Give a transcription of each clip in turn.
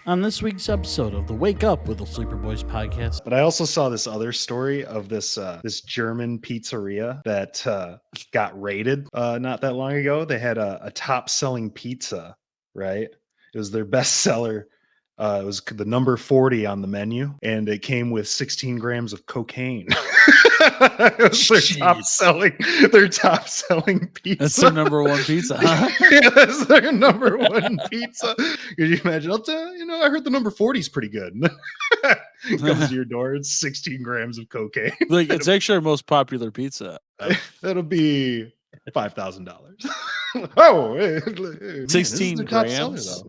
on this week's episode of the Wake Up with the Sleeper Boys podcast. But I also saw this other story of this German pizzeria that got raided not that long ago. They had a top selling pizza, right? It was their best seller. It was the number 40 on the menu, and it came with 16 grams of cocaine. It was their top selling pizza. That's their number one pizza, huh? Yeah, that's their number one pizza. Could you imagine? I heard the number 40 is pretty good. Comes to your door, it's 16 grams of cocaine. Like, it's actually our most popular pizza. That'll be $5,000. Oh, 16 grams.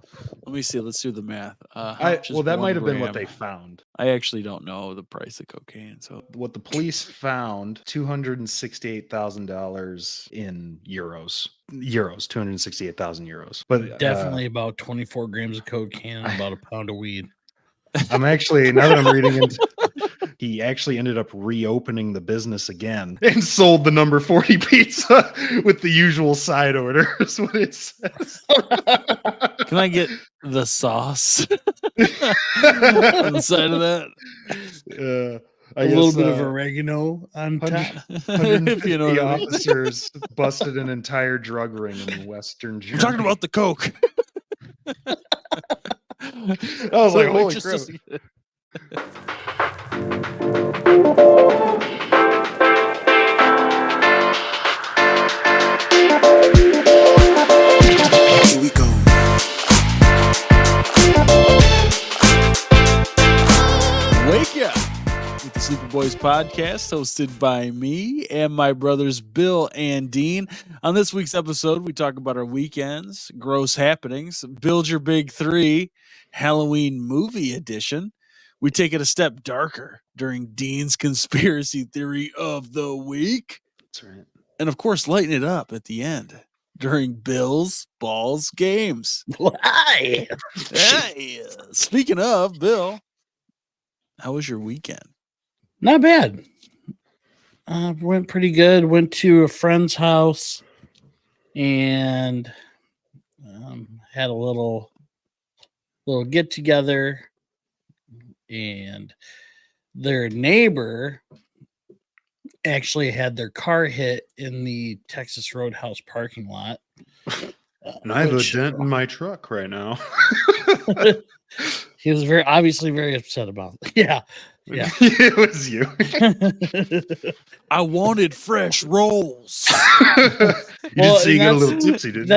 Let me see. Let's do the math. That might have been what they found. I actually don't know the price of cocaine. So what the police found, $268,000 in euros. 268,000 euros. But definitely about 24 grams of cocaine and about a pound of weed. I'm actually, now that I'm reading into, he actually ended up reopening the business again and sold the number 40 pizza with the usual side orders. What it says. Can I get the sauce on the side of that? A little bit of oregano on top. 150 you know officers busted an entire drug ring in Western Germany. We're talking about the coke. I was like, holy crap. Here we go. Wake Up with the Sleeper Boys podcast, hosted by me and my brothers Bill and Dean. On this week's episode, we talk about our weekends, gross happenings, build your big three, Halloween movie edition. We take it a step darker during Dean's conspiracy theory of the week. That's right. And of course, lighten it up at the end during Bill's Balls Games. Why? Hey, speaking of, Bill, how was your weekend? Not bad. Went pretty good. Went to a friend's house and had a little get together, and their neighbor actually had their car hit in the Texas Roadhouse parking lot. And I have a dent in my truck right now. He was obviously very upset about it. Yeah. It was you. I wanted fresh rolls. You get a little tipsy, didn't you?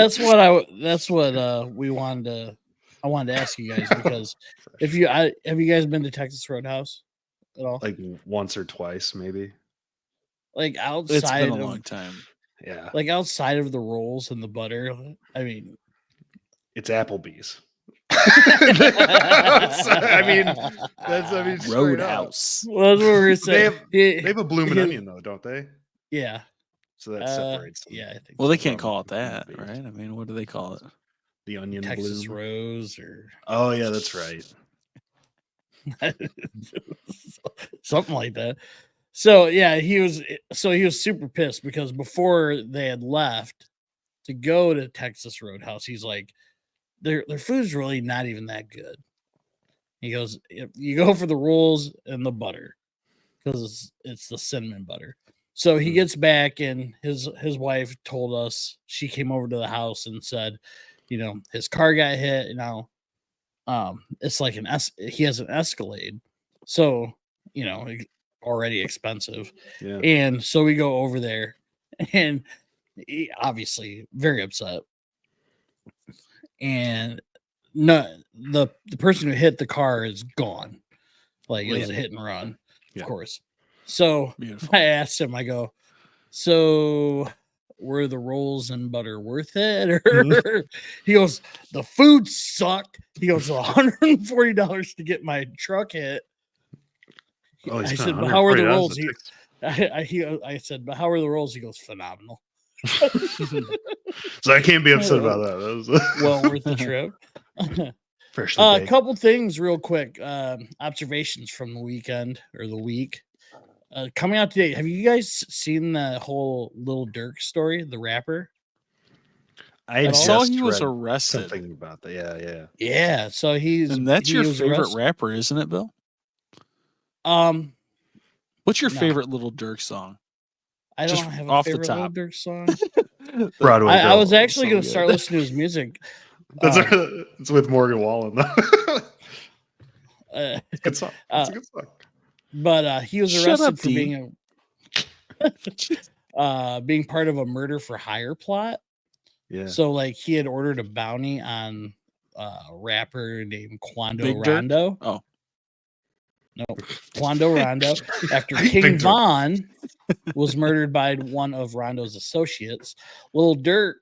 That's what we wanted to. I wanted to ask you guys, because have you guys been to Texas Roadhouse at all? Like once or twice, maybe. Like outside, it's been a long time. Yeah. Like outside of the rolls and the butter. I mean, it's Applebee's. That's Roadhouse. Well, that's what we're saying. They have a bloomin' onion though, don't they? Yeah. So that separates them. Yeah, I think. Well, they can't call it that, right? I mean, what do they call it? The onion Texas bloom. Rose, or oh yeah, that's right. Something like that. So yeah, he was super pissed because before they had left to go to Texas Roadhouse, he's like, their food's really not even that good. He goes, you go for the rolls and the butter because it's the cinnamon butter. So he gets back, and his wife told us, she came over to the house and said, his car got hit. It's like he has an Escalade, so already expensive. Yeah. And so we go over there, and he obviously very upset. And no, the person who hit the car is gone. Like, it was a hit and run, of course. So beautiful. I asked him, I go, so were the rolls and butter worth it? Or he goes, the food sucked. He goes, $140 to get my truck hit. Oh, I said, but how are the rolls? I said, but how are the rolls? He goes, phenomenal. So I can't be upset about that. That was well worth the trip. A couple things real quick. Observations from the weekend or the week. Coming out today, have you guys seen the whole Lil Durk story, the rapper? I At all? saw just he was read arrested. something about that. Yeah. Yeah, so And that's he your was favorite arrested. rapper, isn't it, Bill? What's your No. favorite Lil Durk song? I Just don't have a off the favorite Lil top. Durk song. Broadway I Bill. was actually so going to good. start listening to his music. That's it's with Morgan Wallen though. It's a good song. It's a good song. But he was Shut arrested up, for Dean. being part of a murder for hire plot. Yeah. So like he had ordered a bounty on a rapper named Quando Big Durk? Rondo. Oh. No, Quando Rondo. After I hate King Big Durk. Von was murdered by one of Rondo's associates, Lil Durk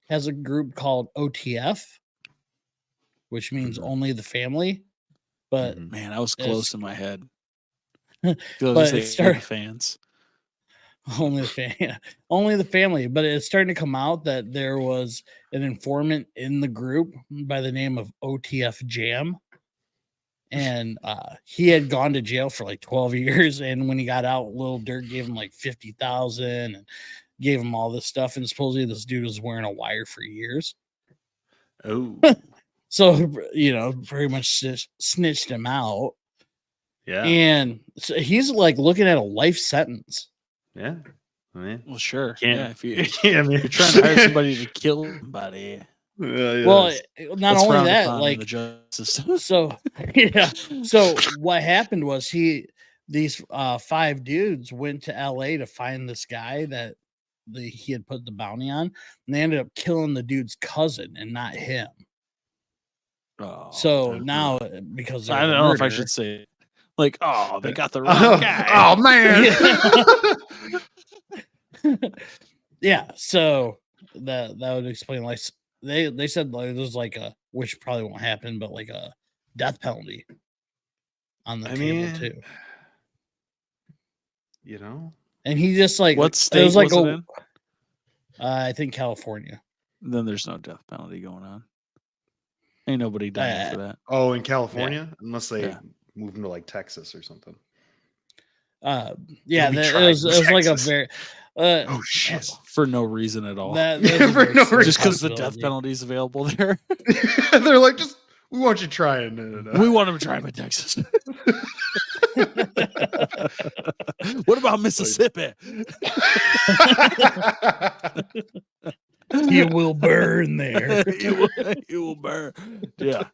has a group called OTF, which means only the family. But Man, I was close in my head. But it started fans. Only the family. But it's starting to come out that there was an informant in the group by the name of OTF Jam. And he had gone to jail for like 12 years. And when he got out, Lil Durk gave him like 50,000 and gave him all this stuff. And supposedly this dude was wearing a wire for years. Oh. So, you know, pretty much snitched him out. Yeah. And so he's like looking at a life sentence. Yeah. I mean, Well, sure. can't, Yeah, if I mean, you're trying to hire somebody to kill somebody. Well, not That's only frowned that, upon in like the justice system. so yeah. So what happened was these 5 dudes went to LA to find this guy that he had put the bounty on, and they ended up killing the dude's cousin and not him. Oh, So now because I don't know if I should say like, oh, they got the wrong guy. Oh man. Yeah, so that would explain like they said like there's like a, which probably won't happen, but like a death penalty on the table too. You know, and he just like what state it was like was it in? I think California. Then there's no death penalty going on. Ain't nobody dying for that. Oh, in California, unless they move them to like Texas or something. Yeah, it was like a very oh shit, for no reason at all. For no reason. Just because the death penalty is available there. They're like, just we want you trying. We want them to try them in Texas. What about Mississippi? You will burn there. you will burn. Yeah.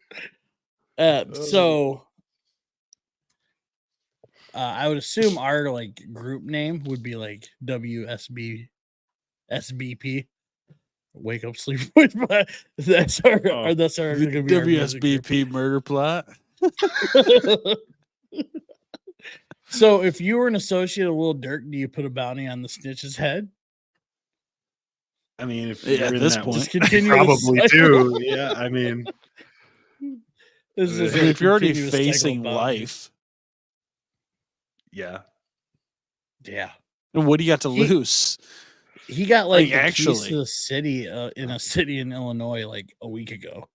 So I would assume our like group name would be like SBP. Wake up, sleep. But that's our WSBP murder plot. So if you were an associate of Lil Durk, do you put a bounty on the snitch's head? I mean, if at this point, just continue probably do. Yeah, I mean, if you're already facing life, yeah. And what do you got to lose? He got like the actually keys to the city in a city in Illinois like a week ago,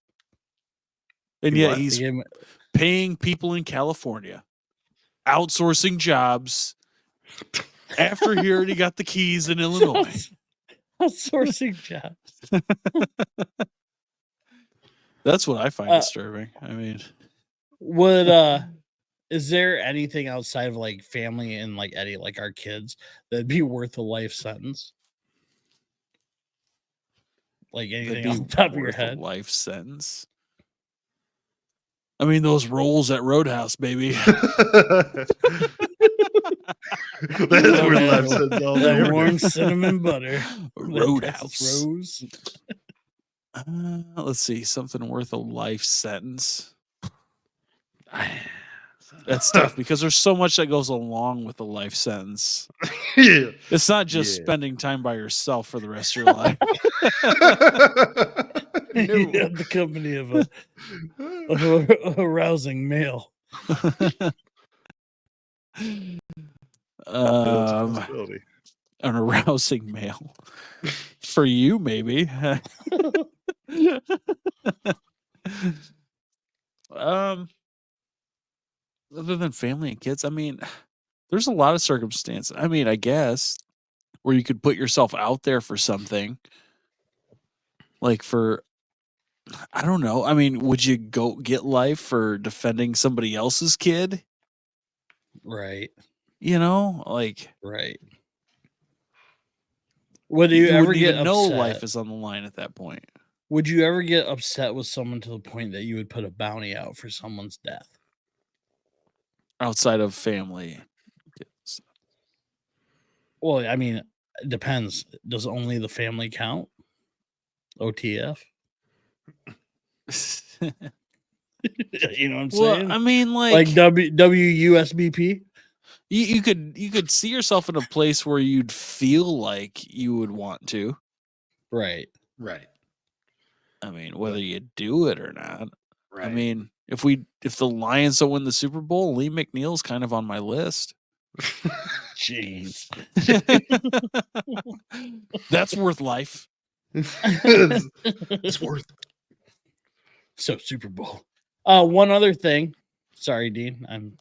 and yet he's paying people in California, outsourcing jobs. After he already got the keys in Illinois. Outsourcing jobs. That's what I find disturbing. I mean, is there anything outside of like family and like Eddie, like our kids, that'd be worth a life sentence? Like anything off the top of your head? Life sentence. I mean, those rolls at Roadhouse, baby. That's where life sentence all that over. warm cinnamon butter. Roadhouse. Rose. Let's see, something worth a life sentence. That's tough because there's so much that goes along with a life sentence. Yeah. It's not just spending time by yourself for the rest of your life. You have the company of a rousing male. An arousing male. For you, maybe. Other than family and kids, I mean, there's a lot of circumstances. I mean, I guess where you could put yourself out there for something. like for, I don't know. I mean, would you go get life for defending somebody else's kid? Right. You know, like Right. Would you you ever wouldn't get even know upset? life is on the line at that point. Would you ever get upset with someone to the point that you would put a bounty out for someone's death? Outside of family. Well, I mean, it depends. Does only the family count? OTF? You know what I'm Well, saying? I mean, Like WUSBP? you could see yourself in a place where you'd feel like you would want to. Right. Right. I mean, whether you do it or not. Right. I mean, if the Lions don't win the Super Bowl, Lee McNeil's kind of on my list. Jeez. That's worth life. It's worth it. So Super Bowl. One other thing. Sorry, Dean. I'm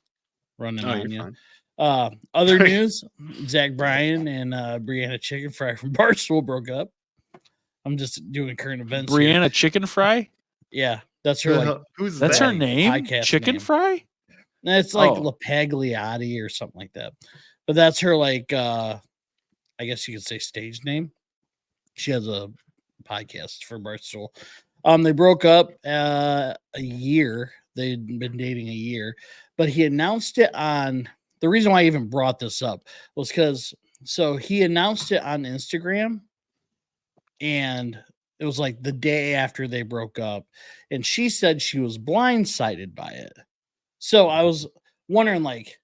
running on you. Fine. Other news: Zach Bryan and Brianna Chickenfry from Barstool broke up. I'm just doing current events. Brianna here. Chickenfry? Yeah, that's her. Who's That's that? her name. Podcast Chickenfry? It's like Oh. LaPagliotti or something like that. But that's her, like, I guess you could say stage name. She has a podcast for Barstool. They broke up a year. They'd been dating a year, but he announced it on. The reason why I even brought this up was because he announced it on Instagram, and it was like the day after they broke up, and she said she was blindsided by it. So I was wondering, like,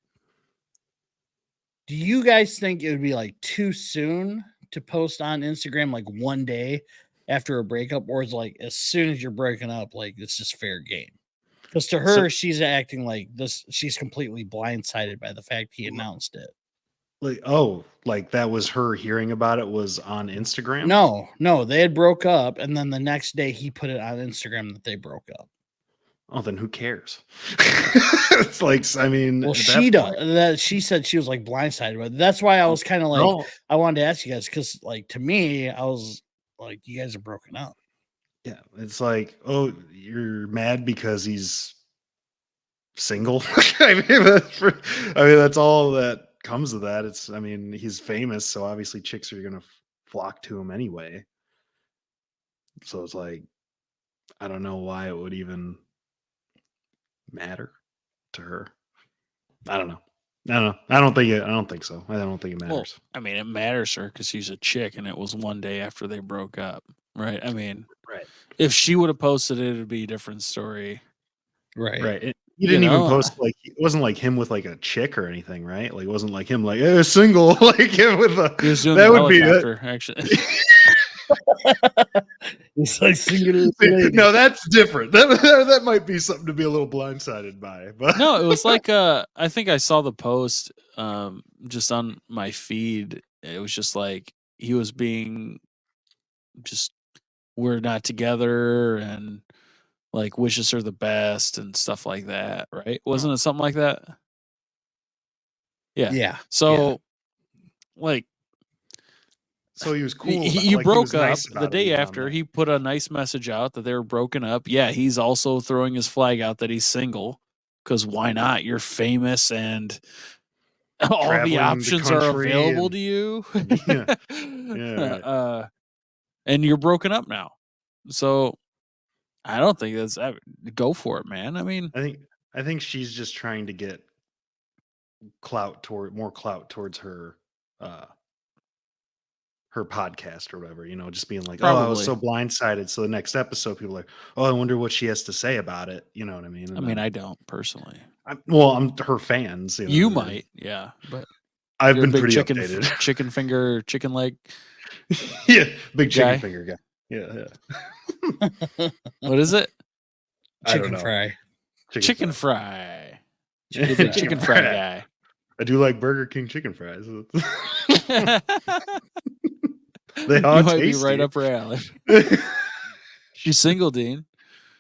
do you guys think it would be like too soon to post on Instagram like one day after a breakup, or is like as soon as you're breaking up, like it's just fair game? Because to her, she's acting like this. She's completely blindsided by the fact he announced it. Like that was her hearing about it was on Instagram? No, they had broke up, and then the next day he put it on Instagram that they broke up. Oh, then who cares? It's like, I mean, well, she does. She said she was like blindsided, but that's why I was kind of like, I wanted to ask you guys because, like, to me, I was like, you guys are broken up. Yeah, it's like, oh, you're mad because he's single. I mean, that's all that comes of that. It's, I mean, he's famous, so obviously chicks are gonna flock to him anyway. So it's like, I don't know why it would even matter to her. I don't know. I don't think so. I don't think it matters. Well, I mean, it matters to her because she's a chick, and it was one day after they broke up, right? I mean, right. If she would have posted it, it'd be a different story. Right. He didn't even post, like, it wasn't like him with like a chick or anything, right? Like, it wasn't like him like single, like him with a. He was doing that the would be helicopter, actually. It's like single. No, that's different. That might be something to be a little blindsided by. But No, it was like I think I saw the post just on my feed. It was just like he was being just, we're not together, and like wishes her the best and stuff like that, right? Wasn't it something like that? Yeah. So like, so he was cool. He like, broke he up nice the day after. He put a nice message out that they were broken up. Yeah, he's also throwing his flag out that he's single, because why not? You're famous and all the options are available to you. Right. And you're broken up now. So I don't think that's, go for it, man. I mean, I think she's just trying to get more clout towards her her podcast or whatever, just being like, probably. oh, I was so blindsided. So the next episode, people are like, oh, I wonder what she has to say about it. You know what I mean? And I mean, I don't personally. I'm her fans. You might, yeah, but I've been pretty updated. Chicken finger, chicken leg. Yeah, big chicken finger guy. Yeah. What is it? Chicken fry. Chicken fry. Chicken fry guy. I do like Burger King chicken fries. They are might tasty. Be right up her alley. She's single, Dean.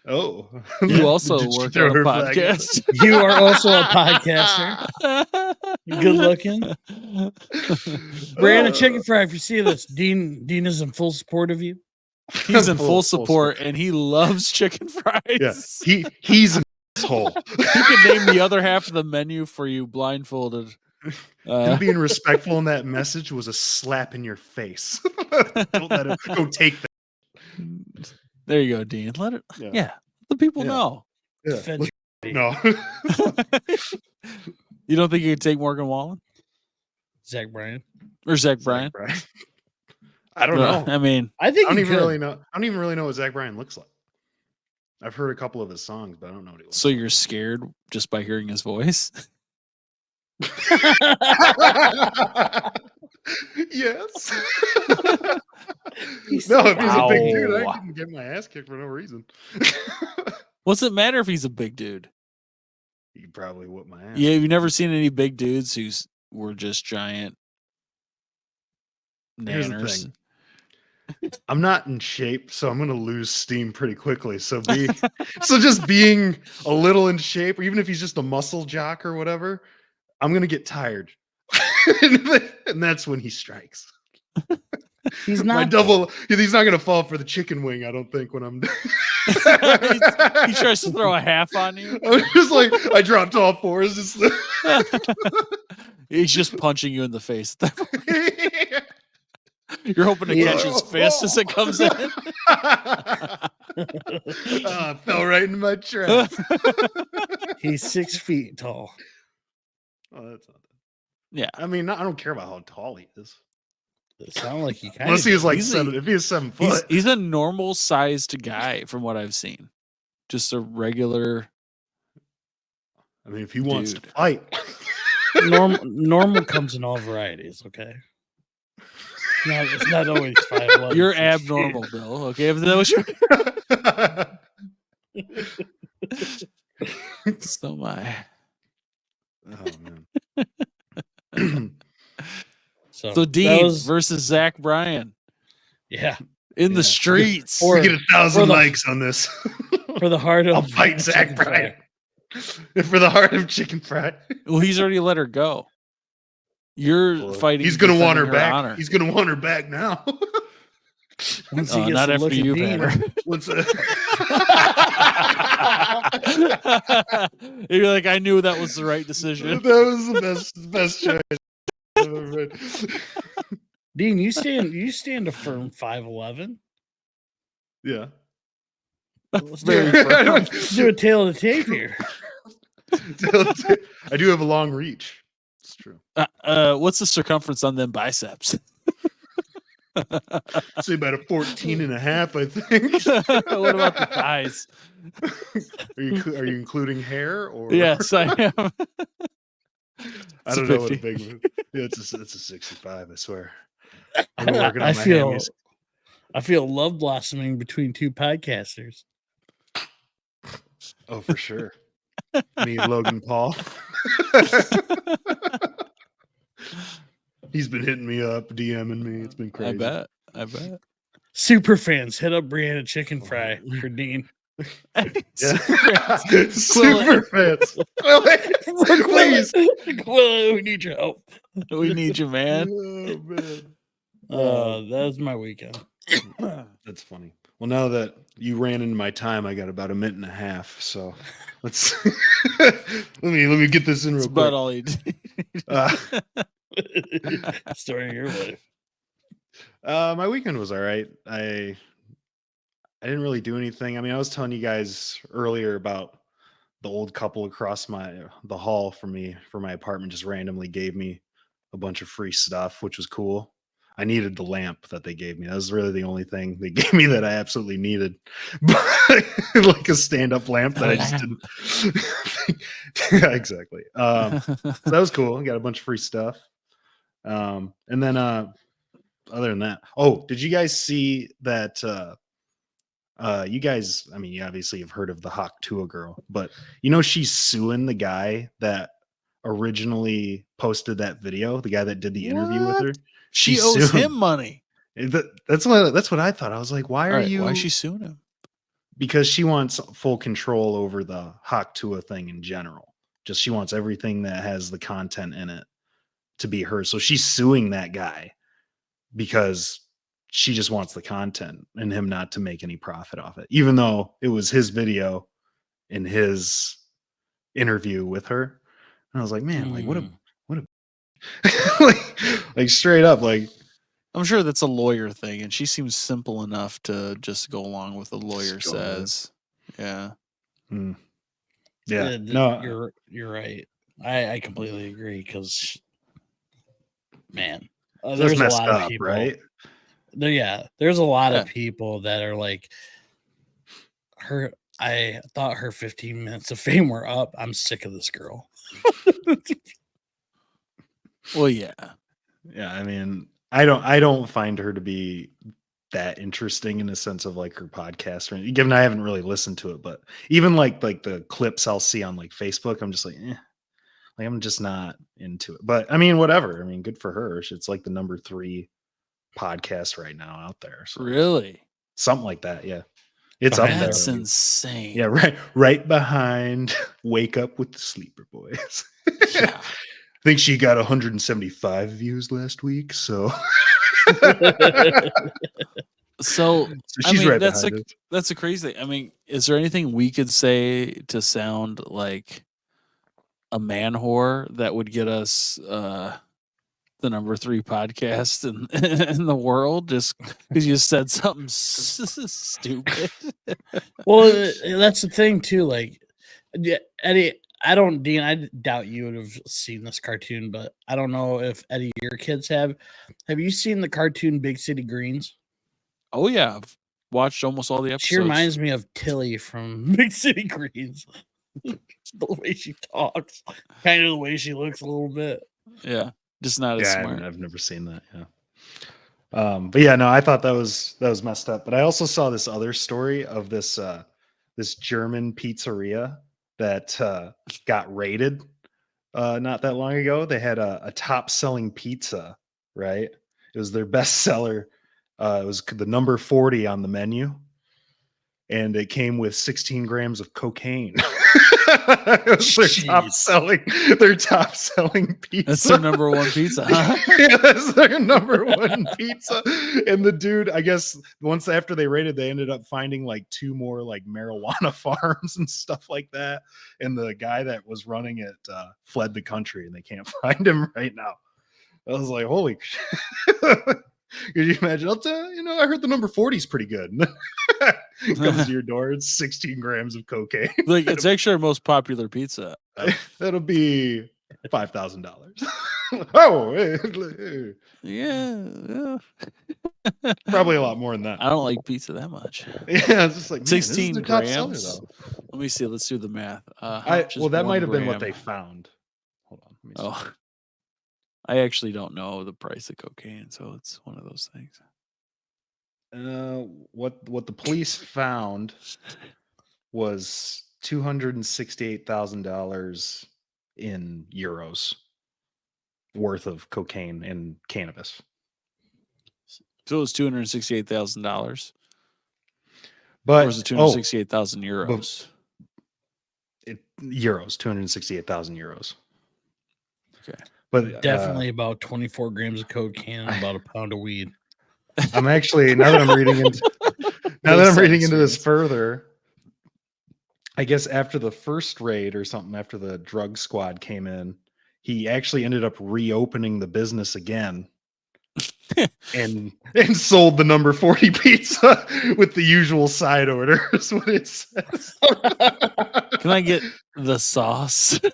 Oh, you also work on a podcast. You are also a podcaster. Good looking. Brianna Chickenfry, if you see this, Dean is in full support of you. He's in full support, and he loves chicken fries. Yeah, he's an asshole. He can name the other half of the menu for you blindfolded. Him being respectful in that message was a slap in your face. Don't let him go take that. There you go, Dean. Let it. Yeah. Yeah, the people know. Yeah. No. You don't think you could take Morgan Wallen Zach Bryan. or Zach Bryan? I don't know. I mean, I think I don't he even could. really know. I don't even really know what Zach Bryan looks like. I've heard a couple of his songs, but I don't know what he looks so like. you're scared just by hearing his voice? Yes. He's No, so if he's a big dude, Wow. I can get my ass kicked for no reason. What's it matter if he's a big dude? You could probably whoop my ass. Yeah, you've never seen any big dudes who were just giant Here's the nanners. thing. I'm not in shape, so I'm gonna lose steam pretty quickly. So just being a little in shape, or even if he's just a muscle jock or whatever, I'm gonna get tired. And that's when he strikes. He's My not double. He's not gonna fall for the chicken wing. I don't think when I'm. He tries to throw a half on you. I'm just like I dropped all fours. Just He's just punching you in the face. You're hoping to catch his fist as it comes in. It fell right in my trap. He's 6 feet tall. Oh, that's not. Yeah. I mean, I don't care about how tall he is. It sounded like he kind Unless of he was like He's a- 7. If he was 7 foot, He's a normal sized guy from what I've seen. Just a regular. I mean, if he wants to Dude. fight, normal comes in all varieties. Okay, it's not always 5'11". You're 6 feet. abnormal, Bill. Okay, if that was your. So my. oh man. So that Dean was- versus Zach Bryan yeah, in the Yeah. streets. Or- We get 1,000 for the- likes on this. for the heart of I'll fight Zach Chickenfry. Bryan. For the heart of Chickenfry. Well, he's already let her go. You're Well, fighting. He's gonna want her defending back. honor. He's gonna want her back now. Once he gets not to after look at you've Dean, had her. Once, You're like, I knew that was the right decision. that was the best choice I've ever made. Dean, you stand a firm 5'11". Yeah. Let's Very do, firm. let's do a tail of the tape here. I do have a long reach. It's true. What's the circumference on them biceps? Say about a 14 and a half, I think. What about the thighs? Are you including hair or? Yes, I am. I don't know what a big one. Yeah, it's a 65. I swear. I'm working on I my feel hammies. I feel love blossoming between two podcasters. Oh, for sure. Me and Logan Paul. He's been hitting me up, DMing me. It's been crazy. I bet. Super fans, hit up Brianna Chickenfry for Dean. Yeah. Super Super fans. Please. Well, we need your help. We need you, man. Oh, man. That was my weekend. That's funny. Well, now that you ran into my time, I got about a minute and a half. So let's let me get this in real That's quick. about all you did. Story of your life. My weekend was all right. I didn't really do anything. I mean, I was telling you guys earlier about the old couple across the hall from me for my apartment just randomly gave me a bunch of free stuff, which was cool. I needed the lamp that they gave me. That was really the only thing they gave me that I absolutely needed. Like a stand-up lamp that I just didn't. Yeah, exactly. So that was cool. I got a bunch of free stuff. And then other than that, did you guys see that you guys, I mean, you obviously have heard of the Hawk Tuah girl, but she's suing the guy that originally posted that video, the guy that did the interview with her. She owes him money. That's what I thought. I was like, why is she suing him? Because she wants full control over the Hawk Tuah thing in general. Just she wants everything that has the content in it to be hers. So she's suing that guy because she just wants the content and him not to make any profit off it, even though it was his video in his interview with her. And I was like, man, like what a like straight up, like I'm sure that's a lawyer thing, and she seems simple enough to just go along with what the lawyer Just go with it. says. Yeah. Yeah, no, you're right. I completely agree because, man, that's there's a messed lot of up, people. right? There's a lot Yeah. of people that are like her. I thought her 15 minutes of fame were up. I'm sick of this girl. Well, yeah. Yeah, I mean, I don't find her to be that interesting in the sense of like her podcast or given I haven't really listened to it, but even like the clips I'll see on like Facebook, I'm just like, like I'm just not into it. But I mean, whatever. I mean, good for her. It's like the number 3 podcast right now out there. So Really? something like that, yeah. It's up there. That's at least. insane. Yeah, right behind Wake Up with the Sleeper Boys. Yeah. I think she got 175 views last week, so So I she's mean, right that's behind it. that's a crazy thing. I mean, is there anything we could say to sound like a man whore that would get us the number 3 podcast in the world just because you said something stupid? Well, that's the thing too. Like, Eddie, Dean, I doubt you would have seen this cartoon, but I don't know if Eddie, your kids have. Have you seen the cartoon Big City Greens? Oh yeah, I've watched almost all the episodes. She reminds me of Tilly from Big City Greens. The way she talks, kind of the way she looks a little bit. Yeah, just not as Yeah, smart. I've never seen that. Yeah. But yeah, no, I thought that was messed up. But I also saw this other story of this this German pizzeria that got raided not that long ago. They had a top selling pizza, right? It was their best seller. It was the number 40 on the menu, and it came with 16 grams of cocaine. It was their top selling pizza. That's their number 1 pizza, huh? Yeah, that's their number 1 pizza. And the dude, I guess once after they raided, they ended up finding like 2 more like marijuana farms and stuff like that. And the guy that was running it fled the country, and they can't find him right now. I was like, holy shit. Could you imagine? I'll tell you, I heard the number 40 is pretty good. Comes to your door, it's 16 grams of cocaine. Like, it's actually our most popular pizza. That'll be $5,000. Oh, yeah. Probably a lot more than that. I don't like pizza that much. Yeah, it's just like 16 grams. Seller, let me see. Let's do the math. Well, that might have been what they found. Hold on. Let me see. Oh, I actually don't know the price of cocaine, so it's one of those things. What the police found was $268,000 in euros worth of cocaine and cannabis. So it was $268,000. But or was it 268,000 euros? Euros, 268,000 euros. Okay. But definitely about 24 grams of cocaine and about a pound of weed. I'm actually now that I'm reading into this further, I guess after the first raid or something, after the drug squad came in, he actually ended up reopening the business again and sold the number 40 pizza with the usual side orders. What it says. Can I get the sauce on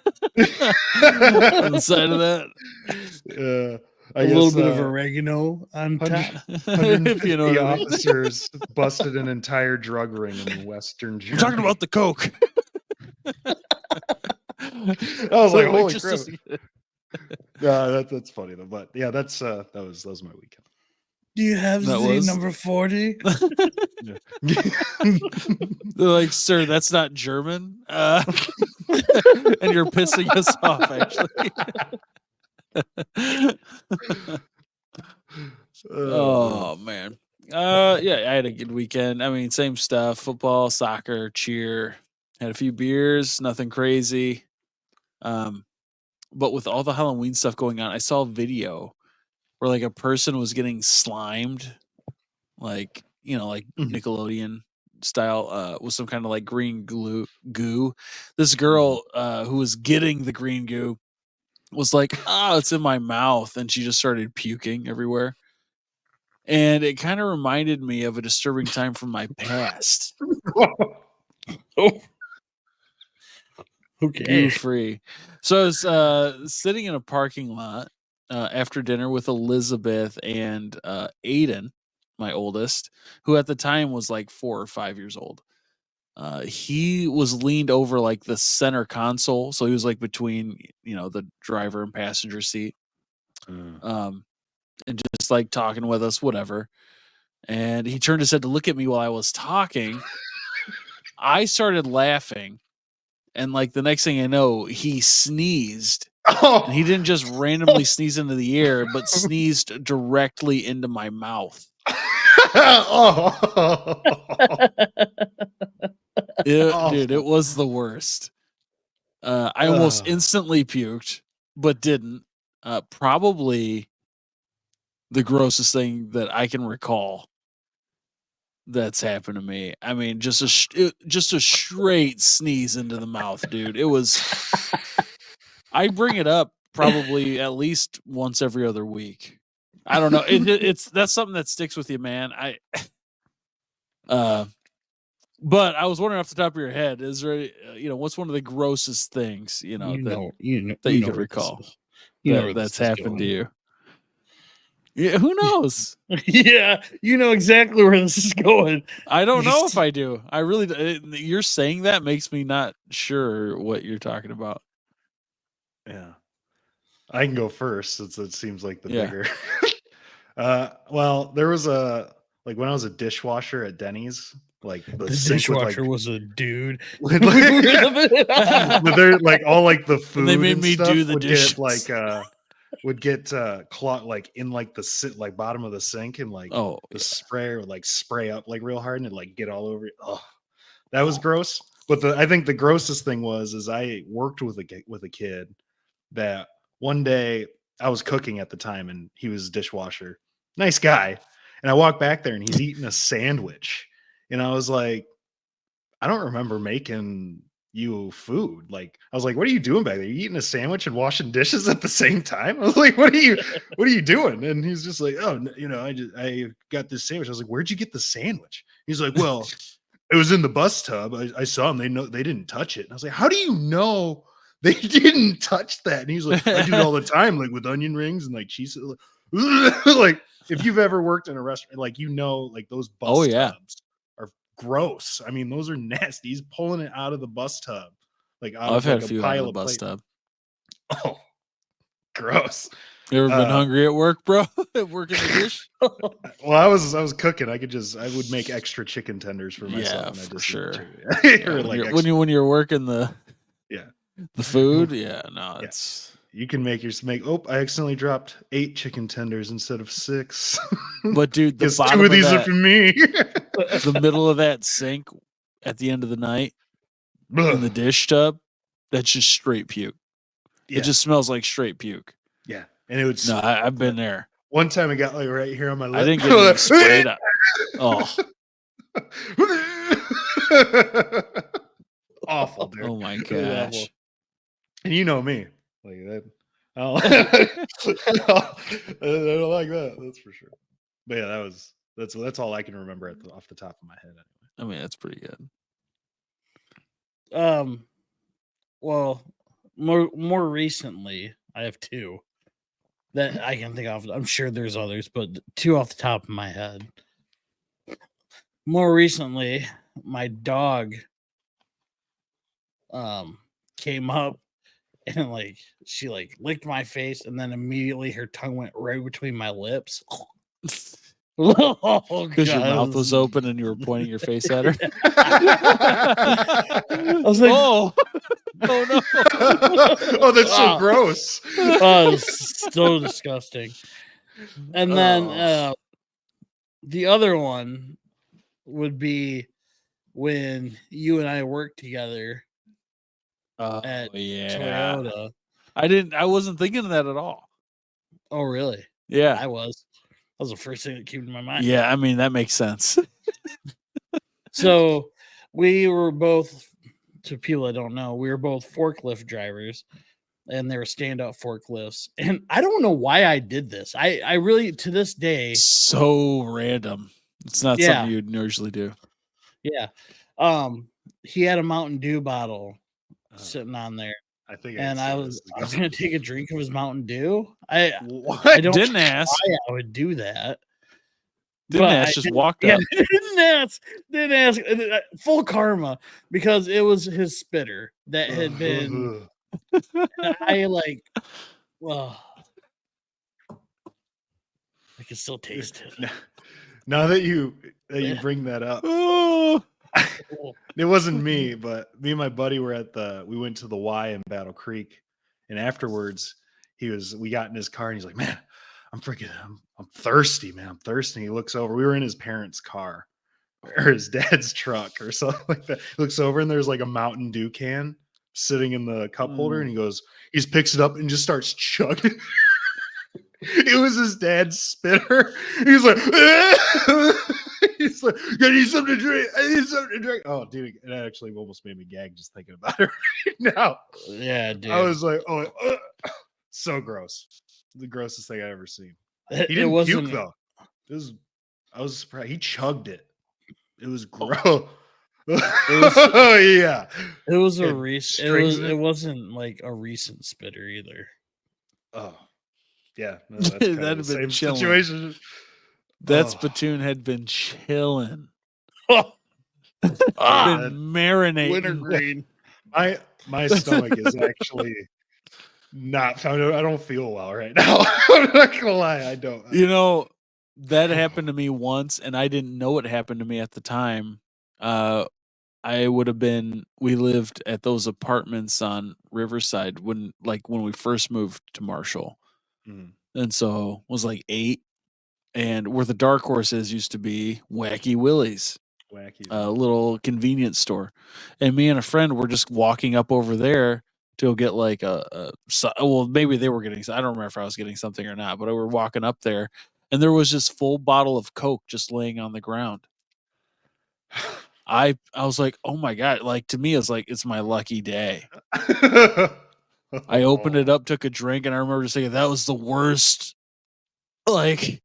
the side of that? A little bit of oregano on top. 150 you know what I mean. officers busted an entire drug ring in Western Germany. We're talking about the coke. I was like, holy crap. That's funny though. But yeah, that was my weekend. Do you have the number 40? They're like, sir, that's not German. And you're pissing us off, actually. Oh man. Yeah, I had a good weekend. I mean, same stuff: football, soccer, cheer. Had a few beers, nothing crazy. But with all the Halloween stuff going on, I saw a video where like a person was getting slimed like Mhm. Nickelodeon style, with some kind of like green goo. This Mhm. girl who was getting the green goo was like, "Oh, it's in my mouth," and she just started puking everywhere. And it kind of reminded me of a disturbing time from my past. Oh, okay. Goo free. So I was sitting in a parking lot after dinner with Elizabeth and Aiden, my oldest, who at the time was like 4 or 5 years old. He was leaned over like the center console, so he was like between the driver and passenger seat, Mm. and just like talking with us, whatever. And he turned his head to look at me while I was talking. I started laughing, and like the next thing I know, he sneezed. And he Oh. didn't just randomly sneeze into the air, but sneezed directly into my mouth. Oh. Dude, it Awful. was the worst. I almost Ugh. instantly puked, but didn't. Probably the grossest thing that I can recall that's happened to me. I mean, just a straight sneeze into the mouth, dude. It was. I bring it up probably at least once every other week. I don't know. It's that's something that sticks with you, man. But I was wondering off the top of your head, is there, what's one of the grossest things, You that know you could where this recall is. You know where that's this is happened to going. you? Yeah, who knows? Yeah, you know exactly where this is going. I don't know if Just- I do. I really, you're saying that makes me not sure what you're talking about. Yeah. I can go first since it seems like the Yeah. bigger. Well, there was like when I was a dishwasher at Denny's, like the The sink with like dishwasher was a dude. with but they're like all like the And they food made and me do stuff the would get dishes. clog like in like the like bottom of the sink and like Oh, the yeah. sprayer would like spray up like real hard and it like get all over it. Oh, that was Oh. gross. But I think the grossest thing was I worked with a kid that one day I was cooking at the time and he was a dishwasher. Nice guy. And I walked back there and he's eating a sandwich. And I was like, I don't remember making you food. Like, I was like, what are you doing back there? You eating a sandwich and washing dishes at the same time? I was like, what are you doing? And he's just like, oh, I got this sandwich. I was like, where'd you get the sandwich? He's like, well, it was in the bus tub. I saw them. They didn't touch it. And I was like, how do you know they didn't touch that? And he's like, I do it all the time, like with onion rings and like cheese. Like if you've ever worked in a restaurant, like like those Oh, bus yeah. tubs are gross. I mean, those are nasty. He's pulling it out of the bus tub, like out I've of had a like a few out of pile the of bus plate. tub. Oh, gross. You ever been Uh, hungry at work, bro? Working the dish? well, I was cooking. I would make extra chicken tenders for myself, Yeah, and I for just sure. Yeah, or when like you're extra. when you're working the Yeah. food, yeah, no, Yeah. it's. You can make. Oh, I accidentally dropped 8 chicken tenders instead of 6. But dude, the Because 2 bottom of of these are that, for me. the middle of that sink at the end of the night in the Ugh. dish tub, that's just straight puke. It Yeah, just smells like straight puke. yeah, and it would. No, I've been there. One time I got like right here on my I lip. didn't get any sprayed up. Oh, Awful, dude. oh my It was awful. gosh. And you know me, like that. I don't like that. That's for sure. But yeah, that's all I can remember off the top of my head. Anyway. I mean, that's pretty good. Well, more recently, I have 2 that I can think of. I'm sure there's others, but 2 off the top of my head. More recently, my dog came up and like she like licked my face and then immediately her tongue went right between my lips. Oh, Because your God, mouth was open and you were pointing your face at her. I was like, oh, oh no. Oh, that's so Wow. gross. Oh, it's so disgusting. And then Oh. the other one would be when you and I worked together at yeah. Toyota. I wasn't thinking of that at all. Oh, really? Yeah. I was. was the first thing that came to my mind. Yeah, I mean, that makes sense. So we were both, to people that don't know, we were both forklift drivers, and they were stand-up forklifts. And I don't know why I did this. I really, to this day, So random. It's not Yeah. something you'd usually do. yeah. He had a Mountain Dew bottle sitting on there, I think and I was going gonna take a drink of his Mountain Dew. I What? don't Didn't know ask. why I would do that. Didn't But ask, I just didn't- walked Yeah, up. didn't ask. Full karma, because it was his spitter that had been. I like. Well, I can still taste it. Now that you bring that up, Oh, it wasn't me, but me and my buddy we went to the Y in Battle Creek, and afterwards we got in his car and he's like, man, I'm thirsty, man. I'm thirsty. He looks over. We were in his parents' car or his dad's truck or something like that. He looks over and there's like a Mountain Dew can sitting in the cup holder, and he just picks it up and just starts chugging. It was his dad's spitter. He's like, he's like, I need something to drink. I need something to drink. Oh, dude, it actually almost made me gag just thinking about it right now. Yeah, dude. I was like, so gross. The grossest thing I ever seen. He It didn't wasn't. puke though. I was surprised. He chugged it. It was gross. Oh yeah. It was a Had recent. strings in It it. wasn't like a recent spitter either. Oh yeah. No, that's That'd kind of have the been same chilling. situation. that Oh. spittoon had been chilling. Ah, Been marinating. wintergreen. My stomach is actually not found. I don't feel well right now. I'm not gonna lie. I don't. You know, that happened to me once, and I didn't know it happened to me at the time. We lived at those apartments on Riverside when we first moved to Marshall. Mhm. And so was like 8. And where the Dark Horses used to be, Wacky Willie's, Wacky. a little convenience store. And me and a friend were just walking up over there to go get like well, maybe they were getting, I don't remember if I was getting something or not, but we were walking up there and there was this full bottle of Coke just laying on the ground. I was like, oh my God. Like, to me, it's like, it's my lucky day. I opened it up, took a drink, and I remember just thinking that was the worst like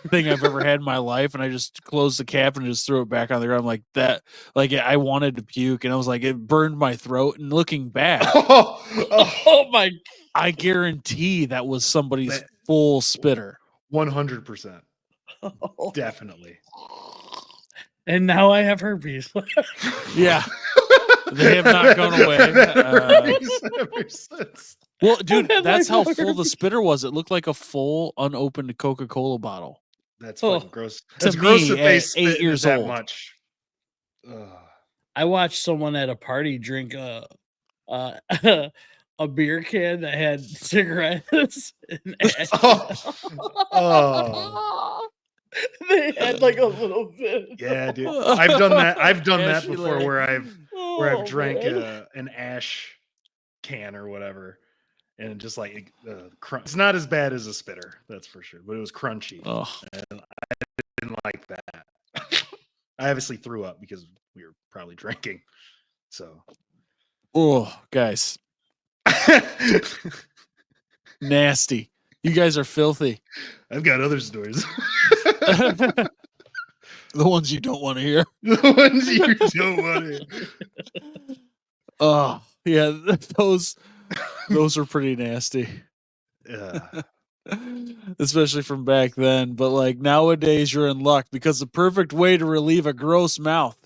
thing I've ever had in my life. And I just closed the cap and just threw it back on the ground like that. Like, I wanted to puke, and I was like, it burned my throat. And looking back, Oh my! I guarantee that was somebody's That- full spitter. 100%. Definitely. And now I have herpes. Yeah. They have not gone away. Ever since. Well, dude, had that's like how full the herpes. spitter was. It looked like a full unopened Coca-Cola bottle. That's Oh. fucking gross. To That's gross me, that they at spit 8 in it years that old. much. Ugh. I watched someone at a party drink a beer can that had cigarettes and ash. Oh. They had like a little bit. Yeah, dude. I've done that. I've done that Ashy before leg. where I've Oh, drank man. an ash can or whatever, and just like it's not as bad as a spitter, that's for sure, but it was crunchy. Oh, Didn't like that. I obviously threw up because we were probably drinking. So, oh, guys, nasty. You guys are filthy. I've got other stories. The ones you don't want to hear. The ones you don't want to. Oh, yeah, those are pretty nasty. Especially from back then. But like nowadays, you're in luck because the perfect way to relieve a gross mouth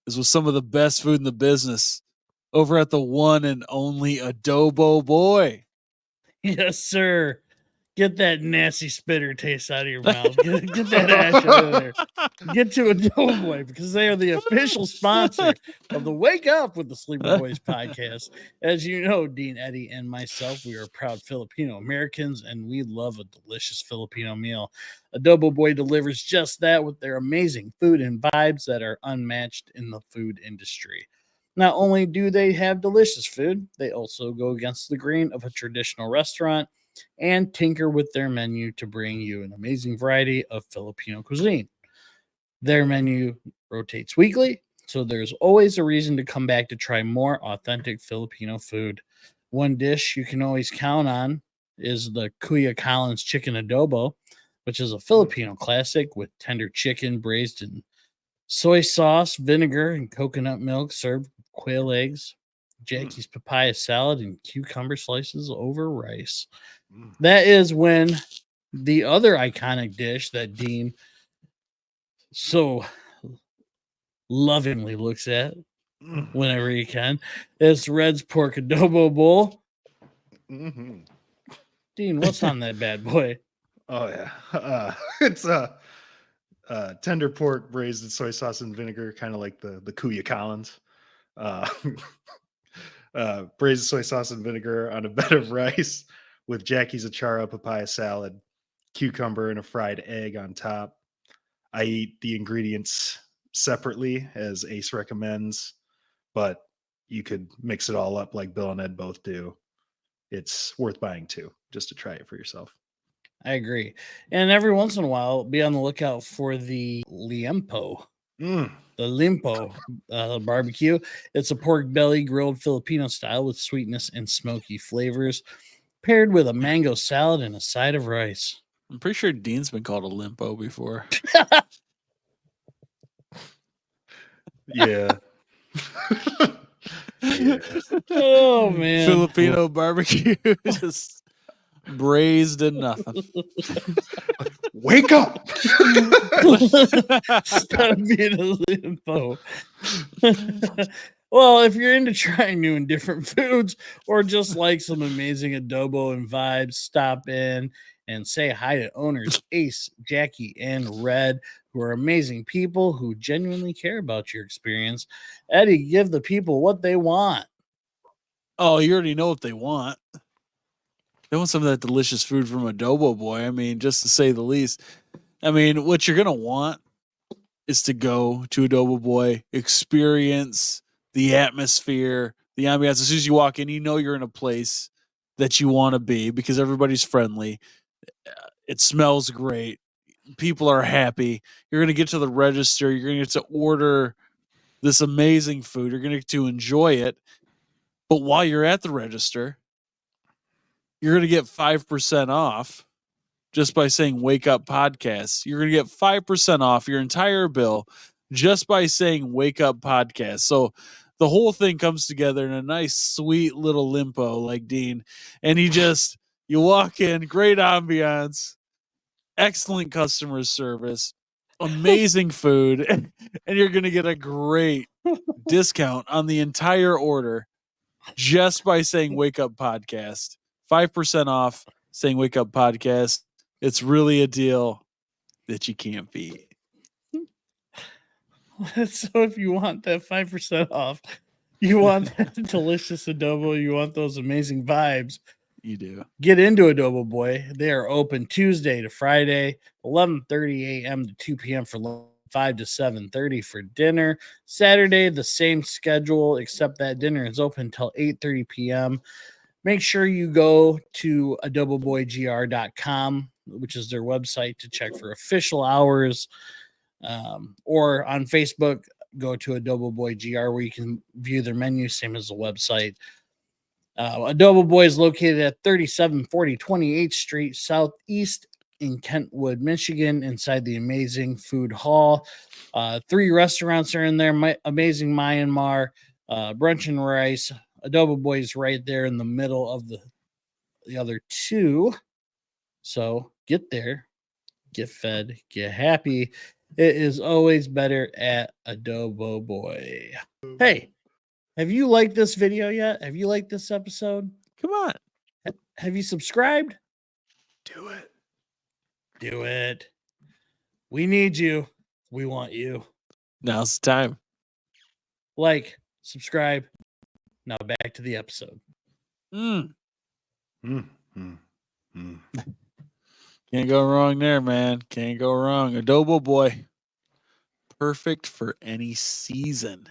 is with some of the best food in the business over at the one and only Adobo Boy. Yes, sir. Get that nasty spitter taste out of your mouth. Get that ash out of there. Get to Adobo Boy because they are the official sponsor of the Wake Up with the Sleepy Boys podcast. As you know, Dean, Eddie, and myself, we are proud Filipino Americans, and we love a delicious Filipino meal. Adobo Boy delivers just that with their amazing food and vibes that are unmatched in the food industry. Not only do they have delicious food, they also go against the grain of a traditional restaurant and tinker with their menu to bring you an amazing variety of Filipino cuisine. Their menu rotates weekly, so there's always a reason to come back to try more authentic Filipino food. One dish you can always count on is the Kuya Collins chicken adobo, which is a Filipino classic with tender chicken braised in soy sauce, vinegar, and coconut milk, served with quail eggs, Jackie's papaya salad, and cucumber slices over rice. That is when the other iconic dish that Dean so lovingly looks at whenever he can is Red's pork adobo bowl. Dean, what's on that bad boy? Oh yeah, it's tender pork braised in soy sauce and vinegar, kind of like the Kuya Collins. Braised soy sauce and vinegar on a bed of rice with Jackie's achara papaya salad, cucumber, and a fried egg on top. I eat the ingredients separately as Ace recommends, but you could mix it all up like Bill and Ed both do. It's worth buying too, just to try it for yourself. I agree. And every once in a while, be on the lookout for the liempo. The limpo barbecue. It's a pork belly grilled Filipino style with sweetness and smoky flavors, paired with a mango salad and a side of rice. I'm pretty sure Dean's been called a limpo before. Yeah. Yeah. Oh man. Filipino barbecue, just braised and nothing. Wake up! Stop being a limpo. Well, if you're into trying new and different foods or just like some amazing adobo and vibes, stop in and say hi to owners Ace, Jackie, and Red, who are amazing people who genuinely care about your experience. Eddie, give the people what they want. Oh, you already know what they want. They want some of that delicious food from Adobo Boy. I mean, just to say the least. I mean, what you're going to want is to go to Adobo Boy, experience the atmosphere, the ambiance. As soon as you walk in, you know you're in a place that you want to be because everybody's friendly. It smells great. People are happy. You're going to get to the register. You're going to get to order this amazing food. You're going to get to enjoy it. But while you're at the register, you're going to get 5% off just by saying Wake Up Podcast. You're going to get 5% off your entire bill just by saying Wake Up Podcast. So the whole thing comes together in a nice, sweet little limpo like Dean. And you walk in, great ambiance, excellent customer service, amazing food, and you're going to get a great discount on the entire order just by saying Wake Up Podcast. 5% off saying Wake Up Podcast. It's really a deal that you can't beat. So if you want that 5% off, you want that delicious adobo, you want those amazing vibes, You do. get into Adobo Boy. They are open Tuesday to Friday, 11:30 a.m. to 2 p.m. for lunch, 5 to 7:30 for dinner. Saturday, the same schedule, except that dinner is open until 8:30 p.m. Make sure you go to adoboboygr.com, which is their website, to check for official hours. Or on Facebook, go to Adobo Boy GR where you can view their menu, same as the website. Adobo Boy is located at 3740 28th Street Southeast in Kentwood, Michigan, inside the Amazing Food Hall. 3 restaurants are in there: Amazing Myanmar, Brunch and Rice. Adobo Boy is right there in the middle of the other 2. So get there, get fed, get happy. It is always better at Adobo Boy. Hey, have you liked this video yet? Have you liked this episode? Come on. Have you subscribed? Do it. Do it. We need you. We want you. Now's the time. Like, subscribe. Now back to the episode. Can't go wrong there, man. Can't go wrong. Adobo Boy. Perfect for any season,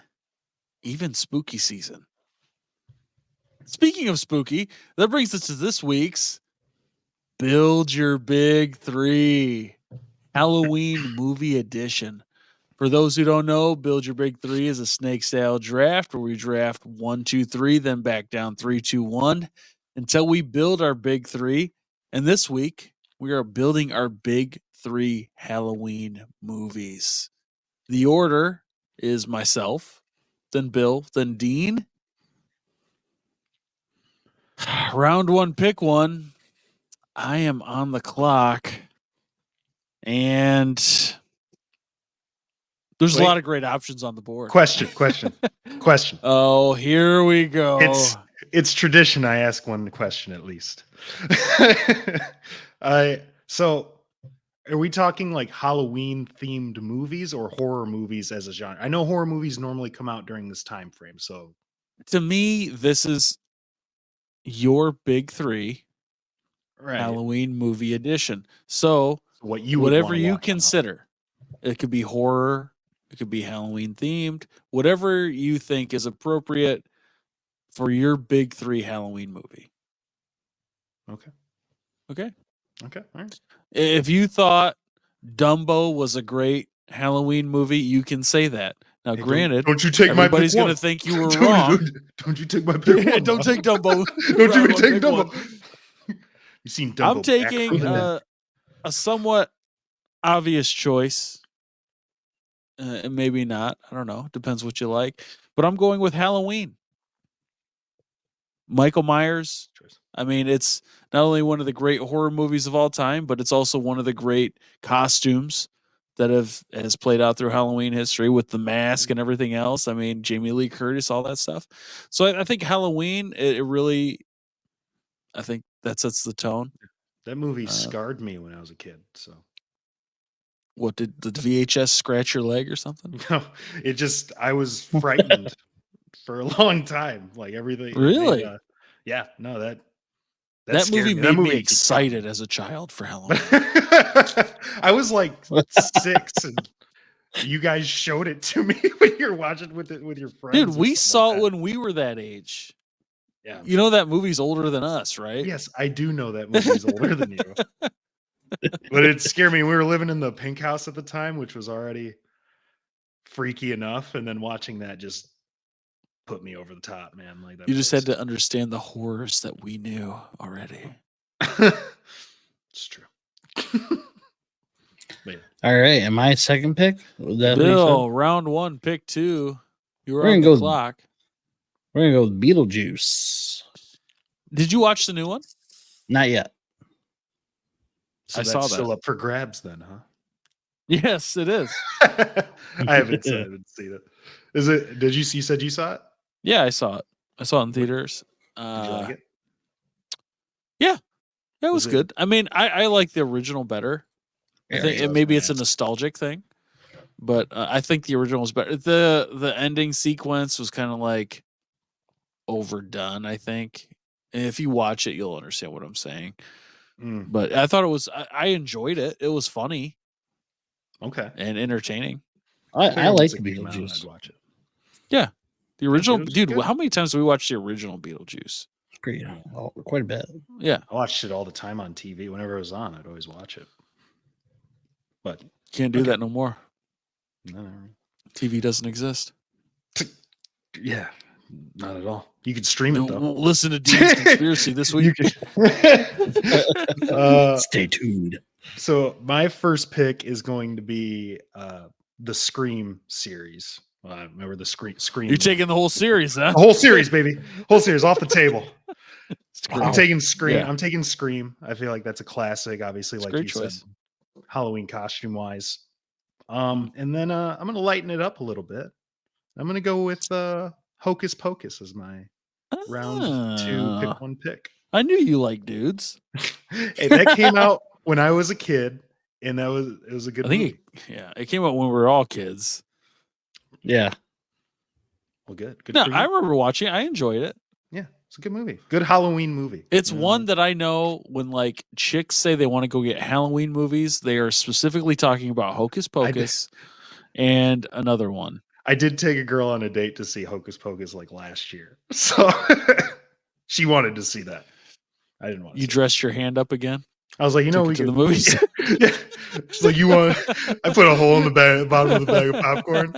even spooky season. Speaking of spooky, that brings us to this week's Build Your Big Three Halloween Movie Edition. For those who don't know, Build Your Big Three is a snake style draft where we draft 1, 2, 3, then back down 3, 2, 1 until we build our big three. And this week, we are building our big three Halloween movies. The order is myself, then Bill, then Dean. Round one, pick one. I am on the clock. And there's a lot of great options on the board. Question. Oh, here we go. It's tradition. I ask one question at least. So are we talking like Halloween themed movies or horror movies as a genre? I know horror movies normally come out during this time frame. So to me, this is your big three Halloween movie edition. So what you whatever you consider, it could be horror, it could be Halloween themed, whatever you think is appropriate for your big three Halloween movie. Okay. All right. If you thought Dumbo was a great Halloween movie, you can say that. Now, granted, don't you take everybody's going to think you were wrong. Don't you take my pick one? Don't take Dumbo. Don't you take Dumbo. You've seen Dumbo. I'm taking a somewhat obvious choice. And maybe not. I don't know. Depends what you like. But I'm going with Halloween. Michael Myers. I mean, it's not only one of the great horror movies of all time, but it's also one of the great costumes that has played out through Halloween history with the mask and everything else. I mean, Jamie Lee Curtis, all that stuff. So I think Halloween, it really, I think that sets the tone. That movie scarred me when I was a kid. So, what did the VHS scratch your leg or something? No, I was frightened for a long time. Like everything. Really? Yeah. No, that movie made me excited as a child for Halloween. I was like 6, and you guys showed it to me when you're watching with your friends. Dude, we saw it when we were that age. Yeah, you know that movie's older than us, right? Yes, I do know that movie's older than you. But it scared me. We were living in the pink house at the time, which was already freaky enough, and then watching that just put me over the top, man. Like that. You just had to understand the horrors that we knew already. It's true. All right, am I second pick? Bill, round one, pick two. You were on the clock. We're gonna go with Beetlejuice. Did you watch the new one? Not yet. So I saw that. Still up for grabs, then, huh? Yes, it is. I haven't seen it. Is it? Did you? You said you saw it? Yeah, I saw it. I saw it in theaters. Did you like it? Yeah, it was good. I mean, I like the original better. I think maybe it's a nostalgic thing, but I think the original was better. The ending sequence was kind of like overdone. I think if you watch it, you'll understand what I'm saying. But I thought it was. I enjoyed it. It was funny. Okay. And entertaining. I like Beetlejuice. I'd watch it. Yeah. The original, dude, how many times do we watch the original Beetlejuice? Quite a bit. Yeah. I watched it all the time on TV. Whenever it was on, I'd always watch it. But can't do that no more. No. TV doesn't exist. Yeah, not at all. You could stream it, though. Listen to Dean's Conspiracy this week. Stay tuned. So my first pick is going to be the Scream series. Remember the Scream? You're taking the whole series, huh? The whole series, baby. Whole series off the table. Wow. I'm taking Scream. Yeah. I'm taking Scream. I feel like that's a classic, obviously, like you said, Halloween costume wise. And then I'm gonna lighten it up a little bit. I'm gonna go with Hocus Pocus as my round 2 pick one pick. I knew you like dudes. Hey, that came out when I was a kid, and it was a good movie. It came out when we were all kids. Yeah. Well, good. No, I remember watching it. I enjoyed it. Yeah, it's a good movie. Good Halloween movie. It's one that I know when like chicks say they want to go get Halloween movies, they are specifically talking about Hocus Pocus and another one. I did take a girl on a date to see Hocus Pocus like last year. So she wanted to see that. I didn't want to. You dressed your hand up again? I was like, you know, Took we it to the could. movies. Yeah. It's like, you want? I put a hole in the bottom of the bag of popcorn.